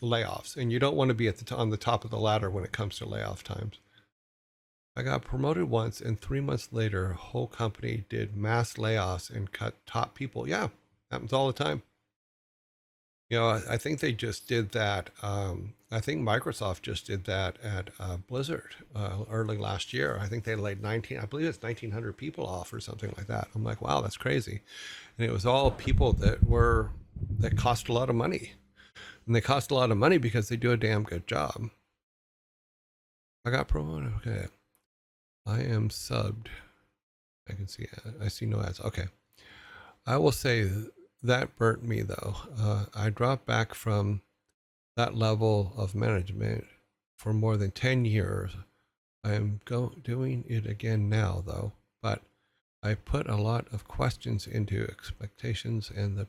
layoffs, and you don't want to be on the top of the ladder when it comes to layoff times. I got promoted once, and 3 months later, a whole company did mass layoffs and cut top people. Yeah, happens all the time. You know, I think they just did that. I think Microsoft just did that at Blizzard early last year. I think they laid 19, I believe it's 1,900 people off or something like that. I'm like, wow, that's crazy. And it was all people that cost a lot of money. And they cost a lot of money because they do a damn good job. I got promoted. Okay. I am subbed. I can see, I see no ads. Okay. I will say that burnt me though. I dropped back from that level of management for more than 10 years. I am doing it again now though, but I put a lot of questions into expectations and the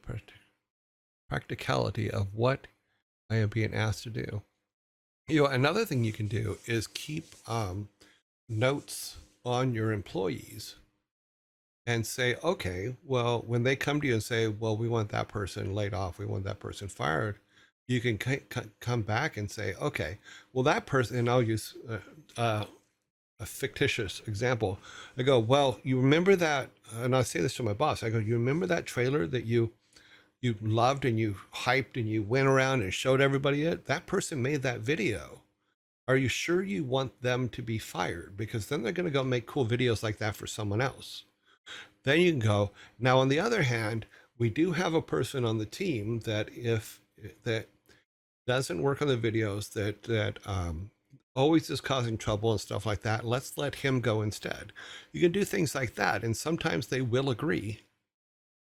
practicality of what I am being asked to do. You know, another thing you can do is keep notes on your employees and say, okay, well, when they come to you and say, well, we want that person laid off, we want that person fired, you can come back and say, okay, well, that person, and I'll use a fictitious example. I go, well, you remember that, and I say this to my boss, I go, you remember that trailer that you loved and you hyped and you went around and showed everybody it? That person made that video. Are you sure you want them to be fired? Because then they're going to go make cool videos like that for someone else. Then you can go, now on the other hand, we do have a person on the team that that doesn't work on the videos, that always is causing trouble and stuff like that. Let's let him go instead. You can do things like that. And sometimes they will agree,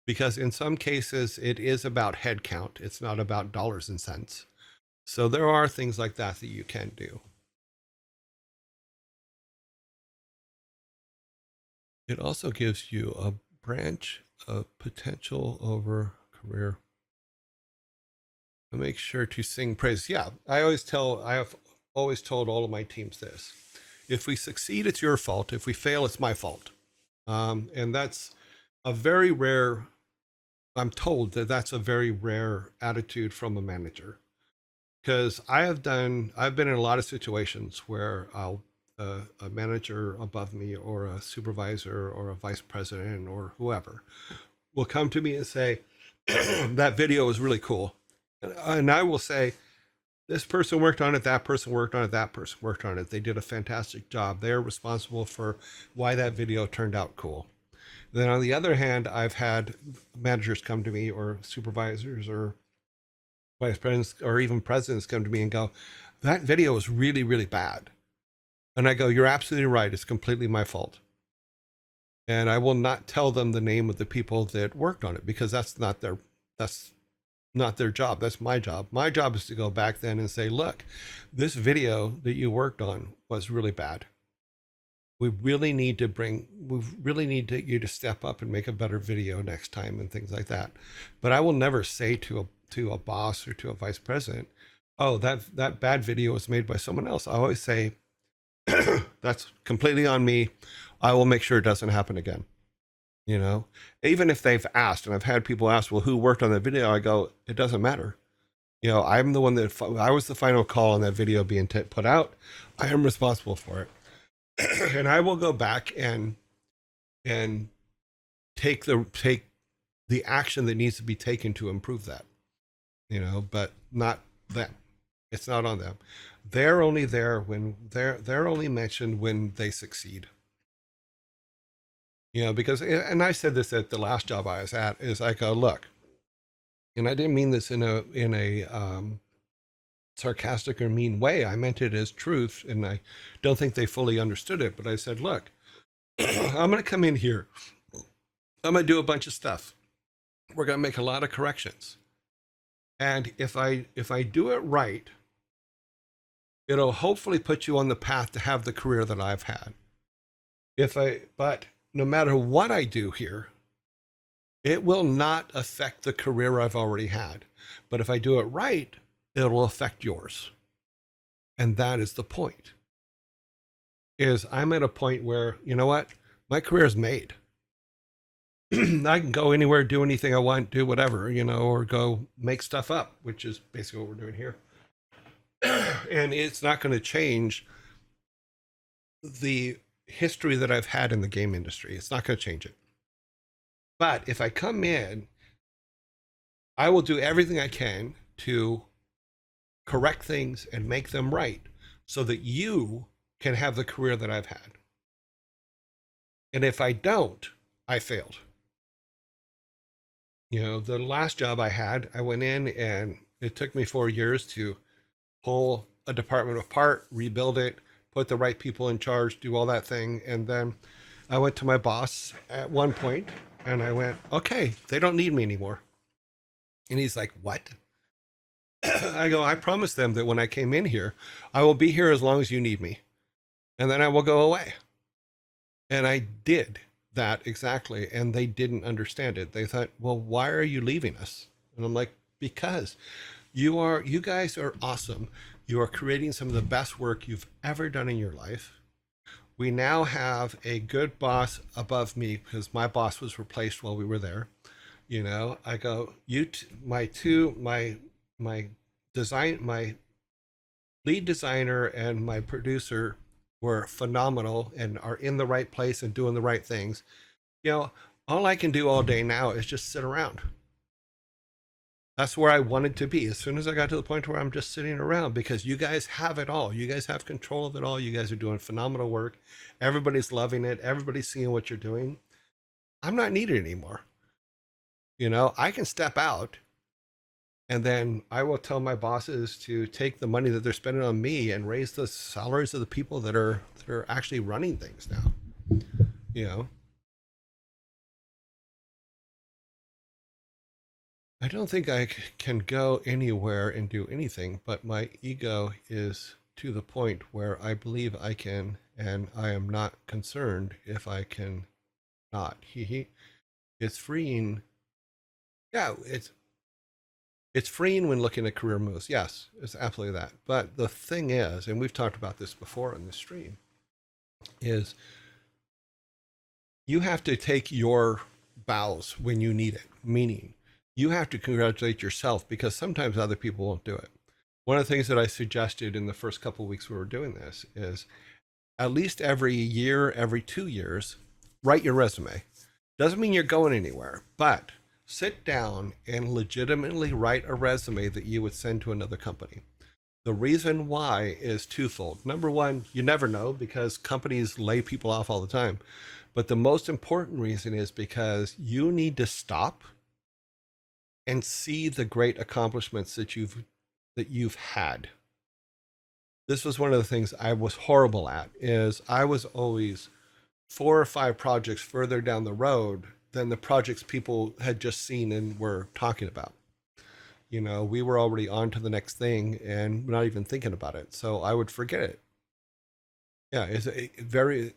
because in some cases it is about head count. It's not about dollars and cents. So there are things like that that you can do. It also gives you a branch of potential over career. Make sure to sing praise. Yeah, I have always told all of my teams this. If we succeed, it's your fault. If we fail, it's my fault. And that's a very rare, I'm told that that's a very rare attitude from a manager. Because I've been in a lot of situations where a manager above me or a supervisor or a vice president or whoever will come to me and say, that video is really cool. And I will say, this person worked on it, that person worked on it, that person worked on it. They did a fantastic job. They're responsible for why that video turned out cool. Then on the other hand, I've had managers come to me, or supervisors or vice presidents or even presidents come to me and go, that video is really, really bad. And I go, you're absolutely right. It's completely my fault. And I will not tell them the name of the people that worked on it, because that's not their job. That's my job. My job is to go back then and say, look, this video that you worked on was really bad. We really need you to step up and make a better video next time and things like that. But I will never say to a boss or to a vice president, oh, that bad video was made by someone else. I always say, that's completely on me. I will make sure it doesn't happen again. You know, even if they've asked, and I've had people ask, well, who worked on that video? I go, it doesn't matter. You know, I'm the one I was the final call on that video being put out. I am responsible for it. And I will go back and take the action that needs to be taken to improve that, you know, but not them. It's not on them. They're only there when they're only mentioned when they succeed. You know, because, and I said this at the last job I was at, is I go, look, and I didn't mean this in a sarcastic or mean way. I meant it as truth, and I don't think they fully understood it. But I said, look, I'm going to come in here. I'm going to do a bunch of stuff. We're going to make a lot of corrections. And if I do it right, it'll hopefully put you on the path to have the career that I've had. But no matter what I do here, it will not affect the career I've already had. But if I do it right, it'll affect yours. And that is the point. is I'm at a point where, you know what, my career is made. I can go anywhere, do anything I want, do whatever, or go make stuff up, which is basically what we're doing here. And it's not going to change the history that I've had in the game industry. It's not going to change it. But if I come in, I will do everything I can to correct things and make them right so that you can have the career that I've had. And if I don't, I failed. The last job I had, I went in and it took me 4 years to pull a department apart, rebuild it, put the right people in charge, do all that thing. And then I went to my boss at one point and I went, okay, they don't need me anymore. And he's like, what? I go, I promised them that when I came in here, I will be here as long as you need me. And then I will go away. And I did that exactly. And they didn't understand it. They thought, well, why are you leaving us? And I'm like, because you guys are awesome. You are creating some of the best work you've ever done in your life. We now have a good boss above me because my boss was replaced while we were there. I go, my design, my lead designer and my producer were phenomenal and are in the right place and doing the right things. All I can do all day now is just sit around. That's where I wanted to be. As soon as I got to the point where I'm just sitting around, because you guys have it all. You guys have control of it all. You guys are doing phenomenal work. Everybody's loving it. Everybody's seeing what you're doing. I'm not needed anymore. I can step out and then I will tell my bosses to take the money that they're spending on me and raise the salaries of the people that are actually running things now. You know, I don't think I can go anywhere and do anything, but my ego is to the point where I believe I can, and I am not concerned if I can not. It's freeing. Yeah, it's freeing when looking at career moves. Yes, it's absolutely that. But the thing is, and we've talked about this before in the stream, is you have to take your bows when you need it, meaning you have to congratulate yourself because sometimes other people won't do it. One of the things that I suggested in the first couple of weeks we were doing this is at least every year, every 2 years, write your resume. Doesn't mean you're going anywhere, but sit down and legitimately write a resume that you would send to another company. The reason why is twofold. Number one, you never know because companies lay people off all the time. But the most important reason is because you need to stop and see the great accomplishments that you've had. This was one of the things I was horrible at is I was always 4 or 5 projects further down the road than the projects people had just seen and were talking about. We were already on to the next thing and not even thinking about it. So I would forget it. Yeah,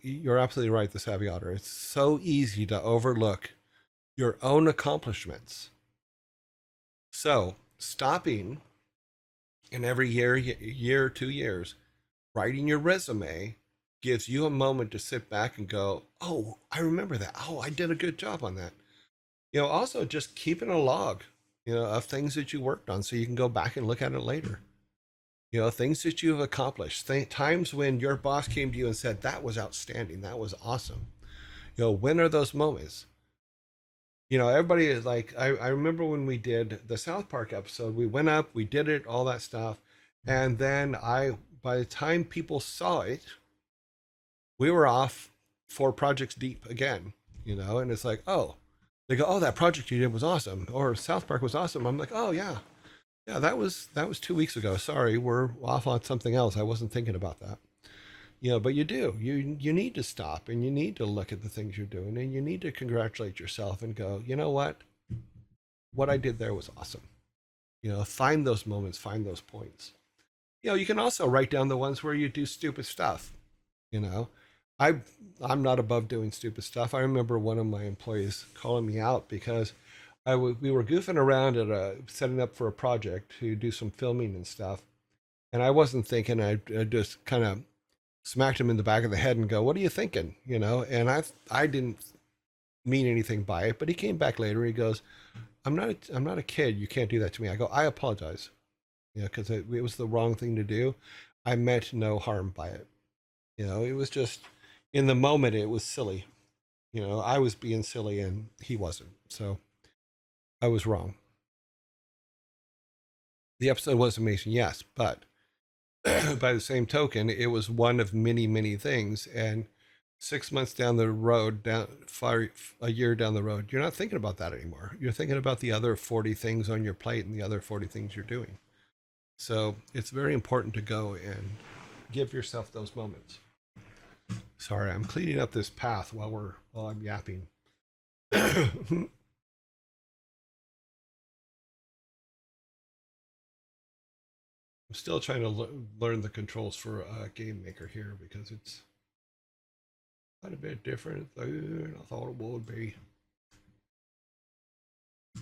you're absolutely right, the Savvy Otter. It's so easy to overlook your own accomplishments. So stopping in every year, 2 years, writing your resume gives you a moment to sit back and go, oh, I remember that. Oh, I did a good job on that. Also just keeping a log, of things that you worked on so you can go back and look at it later. Things that you've accomplished, times when your boss came to you and said, that was outstanding. That was awesome. When are those moments? Everybody is like, I remember when we did the South Park episode, we went up, we did it, all that stuff. And then by the time people saw it, we were off 4 projects deep again, and it's like, oh, they go, oh, that project you did was awesome. Or South Park was awesome. I'm like, oh yeah. Yeah, that was 2 weeks ago. Sorry, we're off on something else. I wasn't thinking about that. But you do. You need to stop and you need to look at the things you're doing and you need to congratulate yourself and go, you know what? What I did there was awesome. Find those moments, find those points. You can also write down the ones where you do stupid stuff. I I'm not above doing stupid stuff. I remember one of my employees calling me out because we were goofing around at setting up for a project to do some filming and stuff, and I wasn't thinking. I just kind of smacked him in the back of the head and go, "What are you thinking?" You know, and I didn't mean anything by it, but he came back later. He goes, I'm not a kid. You can't do that to me." I go, "I apologize." You know, because it was the wrong thing to do. I meant no harm by it. You know, it was just in the moment, it was silly. You know, I was being silly and he wasn't. So I was wrong. The episode was amazing, yes, but by the same token, it was one of many, many things. And 6 months down the road, down far a year down the road, you're not thinking about that anymore. You're thinking about the other 40 things on your plate and the other 40 things you're doing. So it's very important to go and give yourself those moments. Sorry, I'm cleaning up this path while I'm yapping. I'm still trying to learn the controls for Game Maker here because it's quite a bit different than I thought it would be.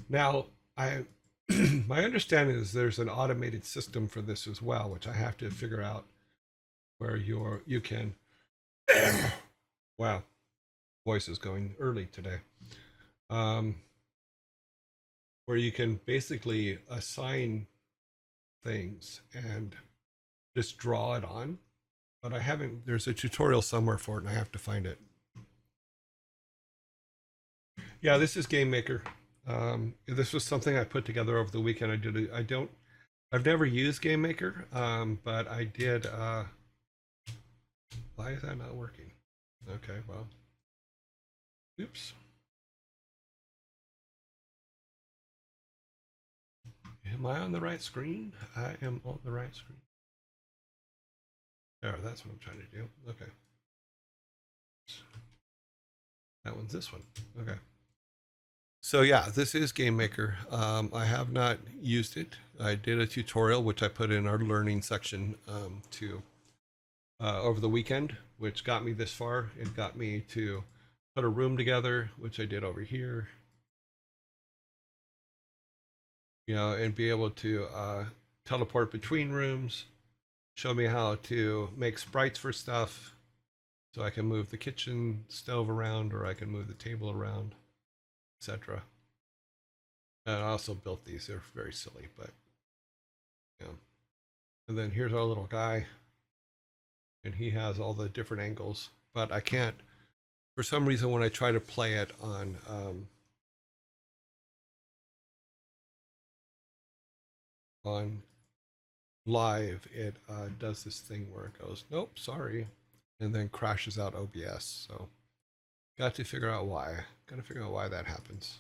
Now, I my understanding is there's an automated system for this as well, which I have to figure out where you can. Wow, voice is going early today. Um, where you can basically assign things and just draw it on. But I haven't. There's a tutorial somewhere for it, and I have to find it. Yeah, this is Game Maker. This was something I put together over the weekend. I don't. I've never used Game Maker, but I did. Why is that not working? Okay, well, oops. Am I on the right screen? I am on the right screen. There, that's what I'm trying to do. Okay. That one's this one. Okay. So yeah, this is Game Maker. I have not used it. I did a tutorial, which I put in our learning section to over the weekend, which got me this far. It got me to put a room together, which I did over here. You know, and be able to teleport between rooms. Show me how to make sprites for stuff, so I can move the kitchen stove around, or I can move the table around, etc. And I also built these. They're very silly, but yeah. And then here's our little guy, and he has all the different angles. But I can't, for some reason, when I try to play it on live, it does this thing where it goes, "Nope, sorry," and then crashes out OBS. So got to figure out why. Got to figure out why that happens.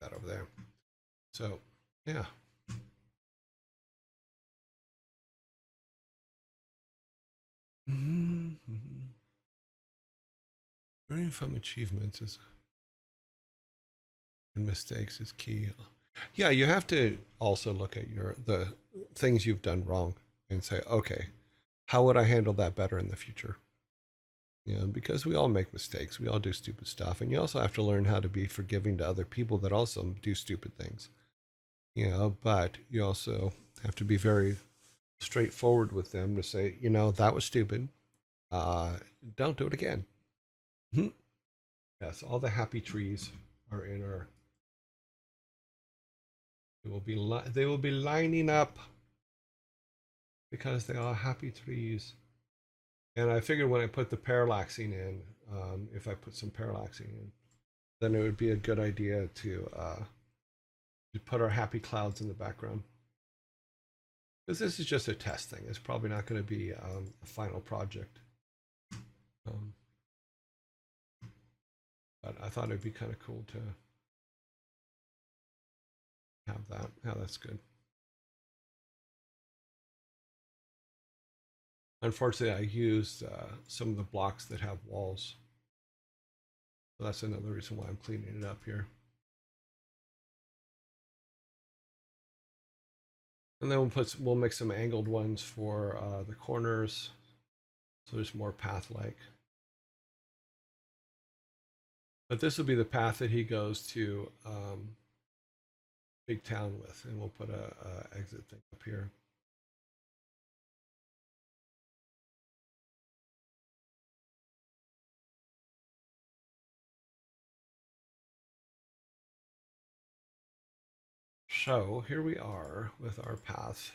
That over there. So yeah. Mm-hmm. Learning from achievements is and mistakes is key. Yeah, you have to also look at the things you've done wrong and say, okay, how would I handle that better in the future? You know, because we all make mistakes, we all do stupid stuff, and you also have to learn how to be forgiving to other people that also do stupid things. You know, but you also have to be very straightforward with them to say, you know, that was stupid. Uh, don't do it again. Yes, all the happy trees are in our. They will be lining up because they are happy trees. And I figured when I put the parallaxing in, if I put some parallaxing in, then it would be a good idea to put our happy clouds in the background. Because this is just a test thing. It's probably not going to be a final project. Um, but I thought it'd be kind of cool to have that. Yeah, that's good. Unfortunately, I used some of the blocks that have walls. So that's another reason why I'm cleaning it up here. And then we'll make some angled ones for the corners, so there's more path-like. But this will be the path that he goes to Big Town with, and we'll put a exit thing up here. So here we are with our path.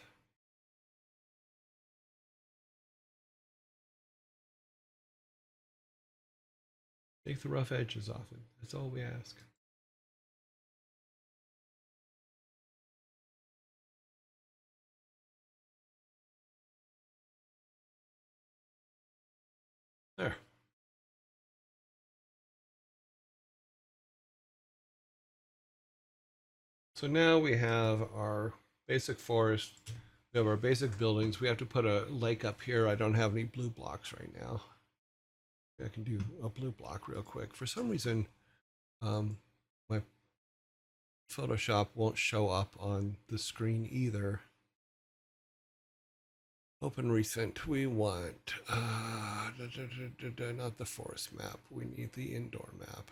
Take the rough edges off it. That's all we ask. There. So now we have our basic forest. We have our basic buildings. We have to put a lake up here. I don't have any blue blocks right now. I can do a blue block real quick. For some reason, my Photoshop won't show up on the screen either. Open recent. We want not the forest map. We need the indoor map.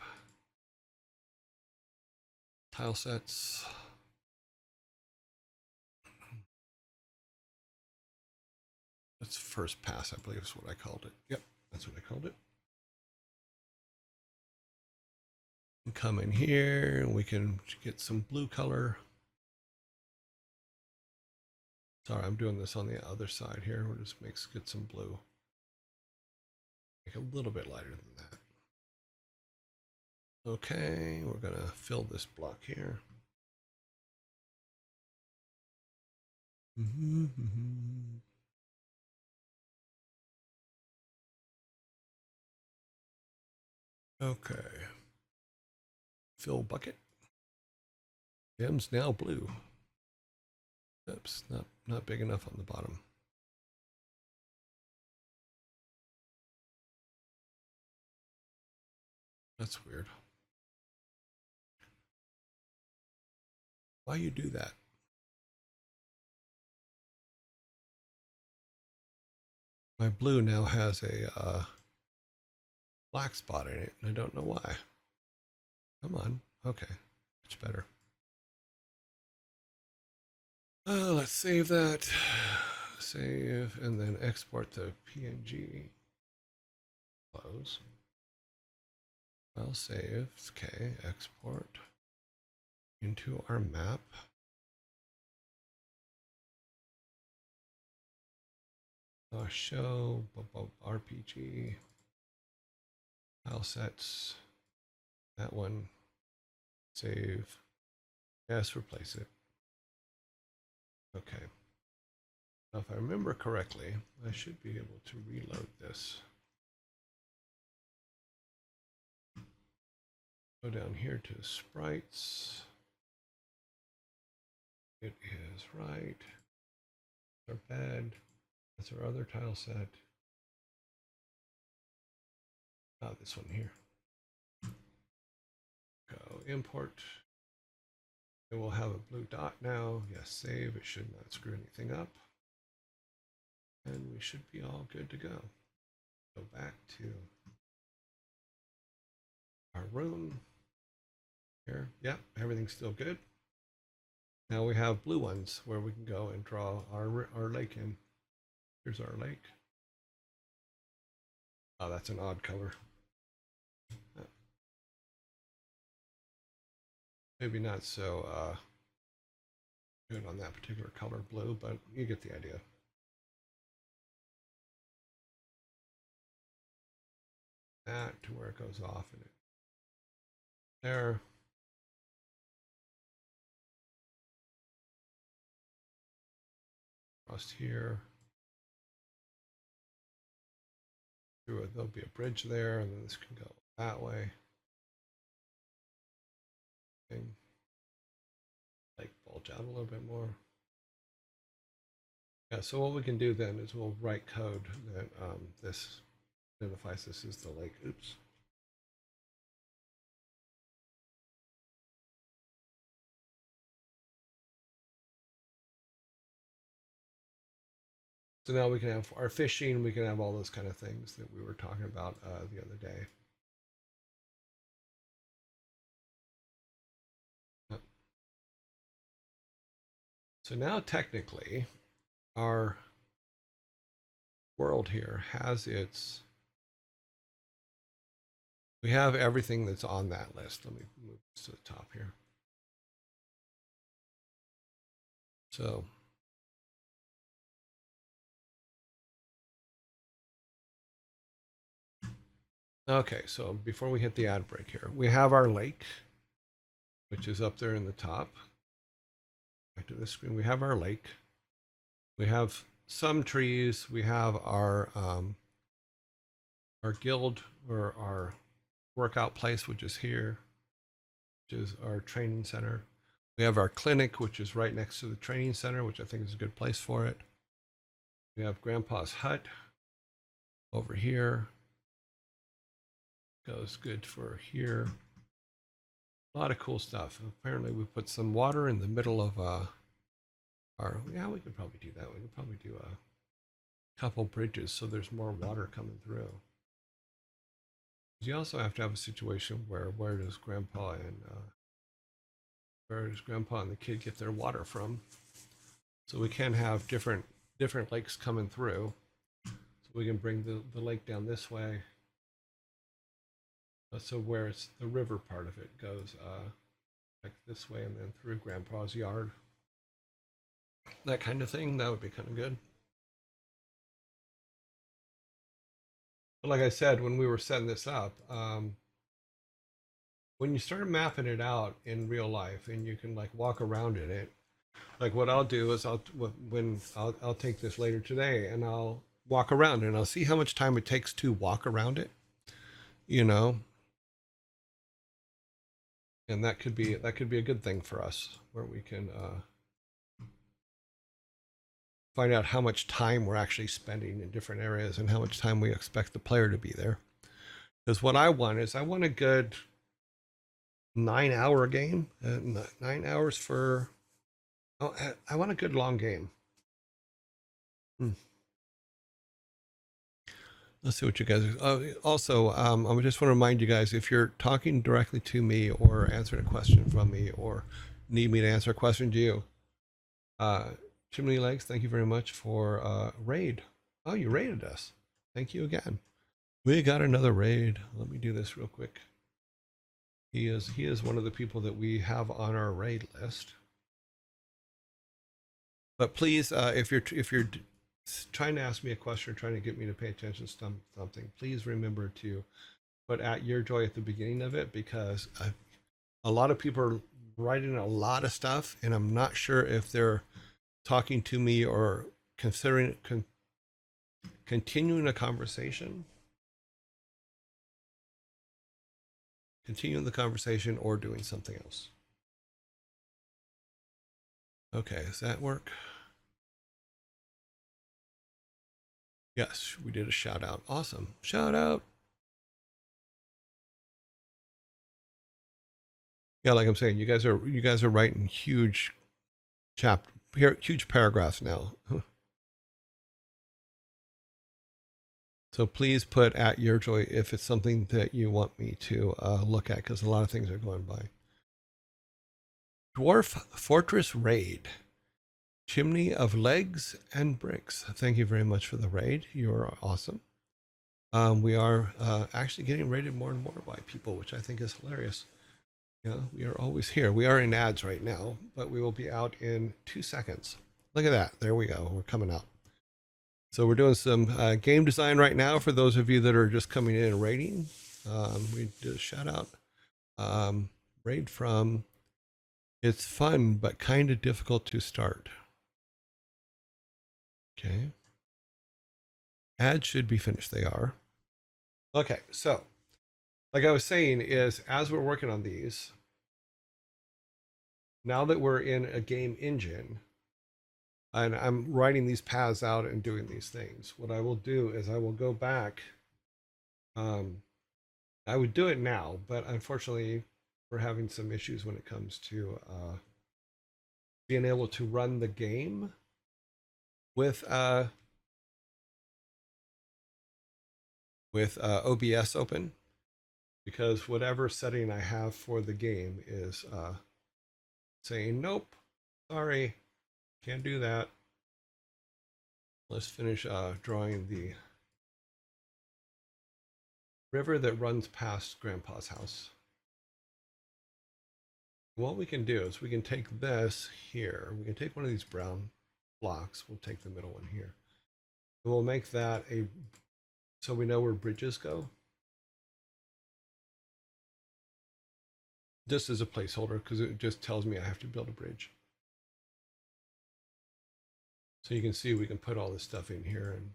Tile sets. That's first pass, I believe is what I called it. Yep, that's what I called it. And come in here, and we can get some blue color. Sorry, I'm doing this on the other side here. We'll just get some blue. Make a little bit lighter than that. Okay, we're gonna fill this block here. Okay. Fill bucket. Gem's now blue. Oops, not big enough on the bottom. That's weird. Why you do that? My blue now has a black spot in it, and I don't know why. Come on. Okay, much better. Let's save that. Save, and then export to PNG. Close. File save. Okay, export into our map. Show RPG. File sets. That one. Save. Yes, replace it. Okay. Now, if I remember correctly, I should be able to reload this. Go down here to sprites. It is right. Our bed. That's our other tile set. This one here. Go import. It will have a blue dot now. Yes, save. It should not screw anything up. And we should be all good to go. Go back to our room. Here. Yep, everything's still good. Now we have blue ones where we can go and draw our lake in. Here's our lake. Oh, that's an odd color. Maybe not so good on that particular color blue, but you get the idea. That to where it goes off in it. There. Across here. There'll be a bridge there, and then this can go that way. Like bulge out a little bit more. Yeah, so what we can do then is we'll write code that this identifies this as the lake. Oops. So now we can have our fishing, we can have all those kind of things that we were talking about the other day. So now technically our world here has its, we have everything that's on that list. Let me move this to the top here. So, okay, so before we hit the ad break here, we have our lake, which is up there in the top. Back to this screen, we have our lake. We have some trees. We have our guild or our workout place, which is here, which is our training center. We have our clinic, which is right next to the training center, which I think is a good place for it. We have Grandpa's hut over here. Goes good for here. A lot of cool stuff. Apparently, we put some water in the middle of yeah, we could probably do that. We could probably do a couple bridges so there's more water coming through. You also have to have a situation where does Grandpa and the kid get their water from? So we can have different lakes coming through. So we can bring the lake down this way. So where it's the river part of it goes like this way and then through Grandpa's yard. That kind of thing, that would be kind of good. But like I said, when we were setting this up, when you start mapping it out in real life and you can like walk around in it, like what I'll do is I'll take this later today and I'll walk around and I'll see how much time it takes to walk around it, you know, and that could be a good thing for us where we can find out how much time we're actually spending in different areas and how much time we expect the player to be there. Because what I want is I want a good 9 hour game, 9 hours for. Oh, I want a good long game. Let's see what you guys. Also, I just want to remind you guys if you're talking directly to me or answering a question from me or need me to answer a question to you, Chimney Legs, thank you very much for raid. Oh, you raided us. Thank you again. We got another raid. Let me do this real quick. He is one of the people that we have on our raid list. But please, if you're trying to ask me a question or trying to get me to pay attention to something, please remember to put at your joy at the beginning of it because a lot of people are writing a lot of stuff and I'm not sure if they're talking to me or considering continuing a conversation or doing something else. Okay, does that work? Yes, we did a shout out. Awesome. Shout out. Yeah, like I'm saying, you guys are writing huge huge paragraphs now. So please put at your joy if it's something that you want me to look at because a lot of things are going by. Dwarf Fortress Raid. Chimney of Legs and Bricks. Thank you very much for the raid. You're awesome. We are actually getting raided more and more by people, which I think is hilarious. Yeah, we are always here. We are in ads right now, but we will be out in 2 seconds. Look at that. There we go. We're coming out. So we're doing some game design right now for those of you that are just coming in and raiding. We did a shout out. Raid from It's Fun, but kind of difficult to start. Okay. Ads should be finished. They are. Okay, so like I was saying is as we're working on these, now that we're in a game engine and I'm writing these paths out and doing these things, what I will do is I will go back. I would do it now, but unfortunately we're having some issues when it comes to being able to run the game with OBS open because whatever setting I have for the game is saying nope, sorry, can't do that. Let's finish drawing the river that runs past Grandpa's house. What we can do is we can take this here. We can take one of these brown blocks. We'll take the middle one here. And we'll make that a, so we know where bridges go. Just as a placeholder, because it just tells me I have to build a bridge. So you can see we can put all this stuff in here and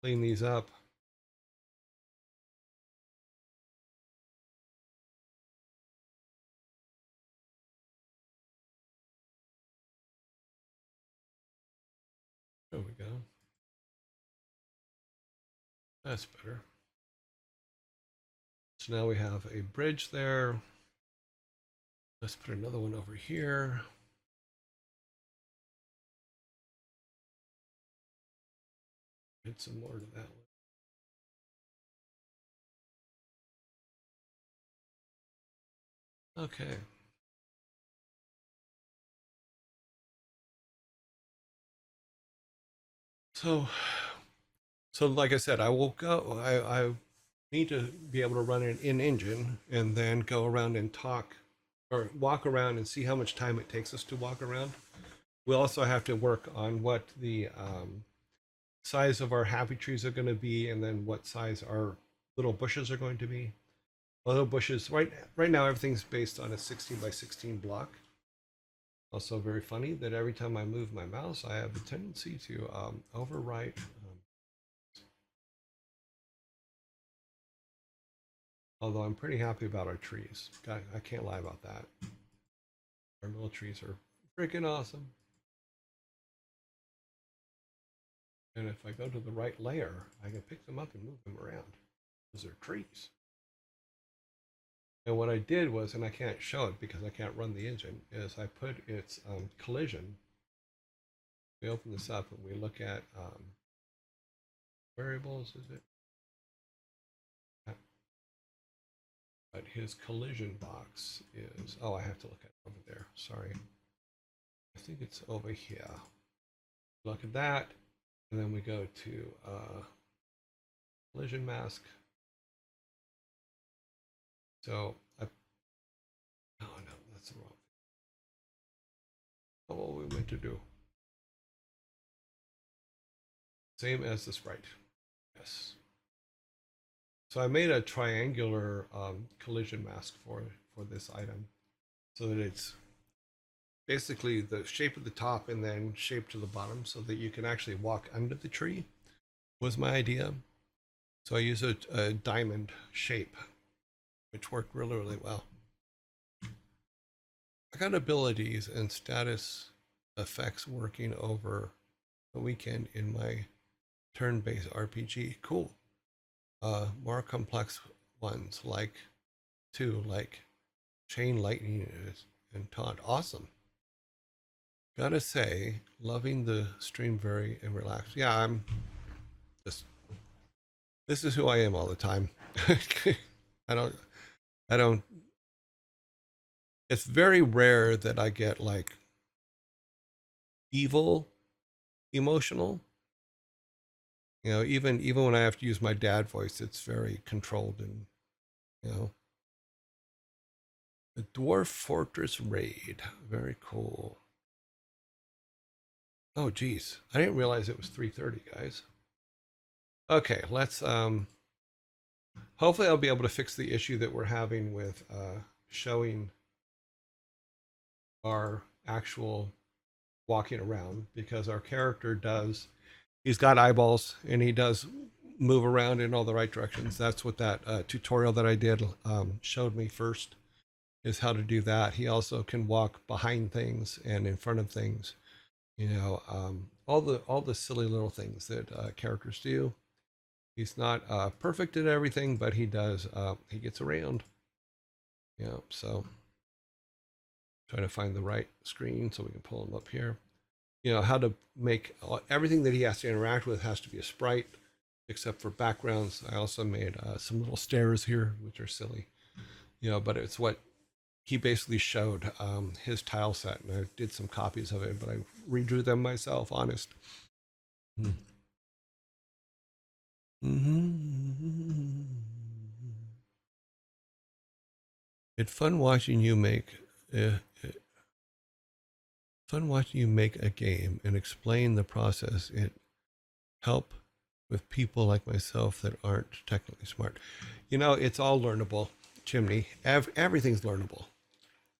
clean these up. There we go. That's better. So now we have a bridge there. Let's put another one over here. Add some more to that one. Okay. So like I said, I will go. I need to be able to run it in engine and then go around and talk or walk around and see how much time it takes us to walk around. We also have to work on what the size of our happy trees are going to be, and then what size our little bushes are going to be. Little bushes, right now everything's based on a 16 by 16 block. Also very funny that every time I move my mouse, I have a tendency to overwrite. Although I'm pretty happy about our trees. I can't lie about that. Our little trees are freaking awesome. And if I go to the right layer, I can pick them up and move them around. Those are trees. And what I did was, and I can't show it because I can't run the engine, is I put its collision. We open this up and we look at variables, is it? But his collision box is, oh, I have to look at it over there. Sorry. I think it's over here. Look at that. And then we go to collision mask. So, oh no, that's the wrong thing. What we meant to do. Same as the sprite. Yes. So I made a triangular collision mask for this item, so that it's basically the shape of the top and then shape to the bottom, so that you can actually walk under the tree. Was my idea. So I use a diamond shape, which worked really, really well. I got abilities and status effects working over the weekend in my turn-based RPG. Cool. More complex ones like chain lightning and taunt. Awesome. Gotta say, loving the stream very and relaxed. Yeah, I'm just, this is who I am all the time. I don't, it's very rare that I get like evil emotional. You know, even when I have to use my dad voice, it's very controlled and, you know. The Dwarf Fortress Raid. Very cool. Oh geez. I didn't realize it was 3:30, guys. Okay, let's hopefully I'll be able to fix the issue that we're having with showing our actual walking around, because our character does, he's got eyeballs and he does move around in all the right directions. That's what that tutorial that I did showed me first, is how to do that. He also can walk behind things and in front of things, you know, all the silly little things that characters do. He's not perfect at everything, but he does. He gets around. Yeah. So trying to find the right screen so we can pull him up here. You know, how to make everything that he has to interact with has to be a sprite, except for backgrounds. I also made some little stairs here, which are silly, you know, but it's what he basically showed his tile set, and I did some copies of it, but I redrew them myself, honest. Mm-hmm. It's fun watching you make fun watching you make a game and explain the process. It help with people like myself that aren't technically smart. You know, it's all learnable, Chimney. Everything's learnable.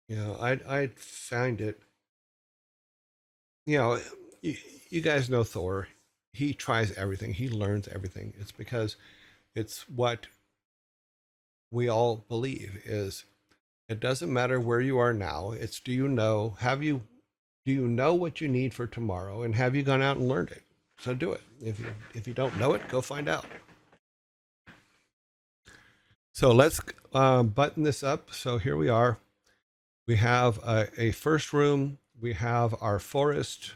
You know, I find it, you know, you guys know Thor. He tries everything. He learns everything. It's because it's what we all believe is it doesn't matter where you are now. It's do you know, do you know what you need for tomorrow and have you gone out and learned it? So do it. If you don't know it, go find out. So let's button this up. So here we are. We have a first room. We have our forest.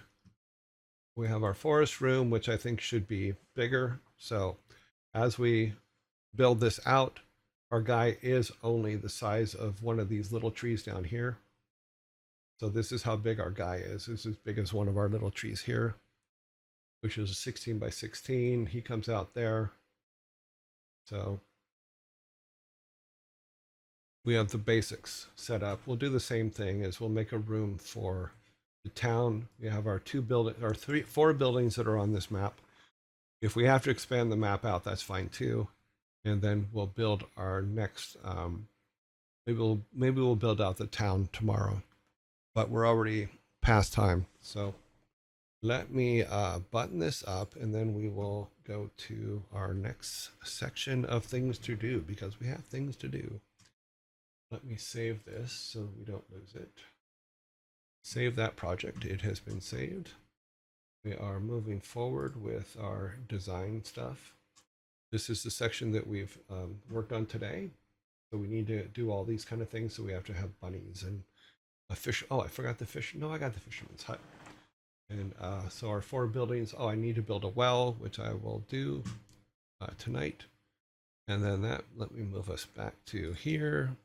We have our forest room, which I think should be bigger. So as we build this out, our guy is only the size of one of these little trees down here. So this is how big our guy is. This is as big as one of our little trees here, which is a 16 by 16. He comes out there. So we have the basics set up. We'll do the same thing as we'll make a room for the town. We have our four buildings that are on this map. If we have to expand the map out, that's fine too. And then we'll build our next, maybe we'll build out the town tomorrow, but we're already past time. So let me button this up and then we will go to our next section of things to do because we have things to do. Let me save this so we don't lose it. Save that project. It has been saved. We are moving forward with our design stuff. This is the section that we've worked on today. So we need to do all these kind of things. So we have to have bunnies and a fish. Oh, I forgot the fish. No, I got the fisherman's hut. And so our four buildings. Oh, I need to build a well, which I will do tonight. And then let me move us back to here.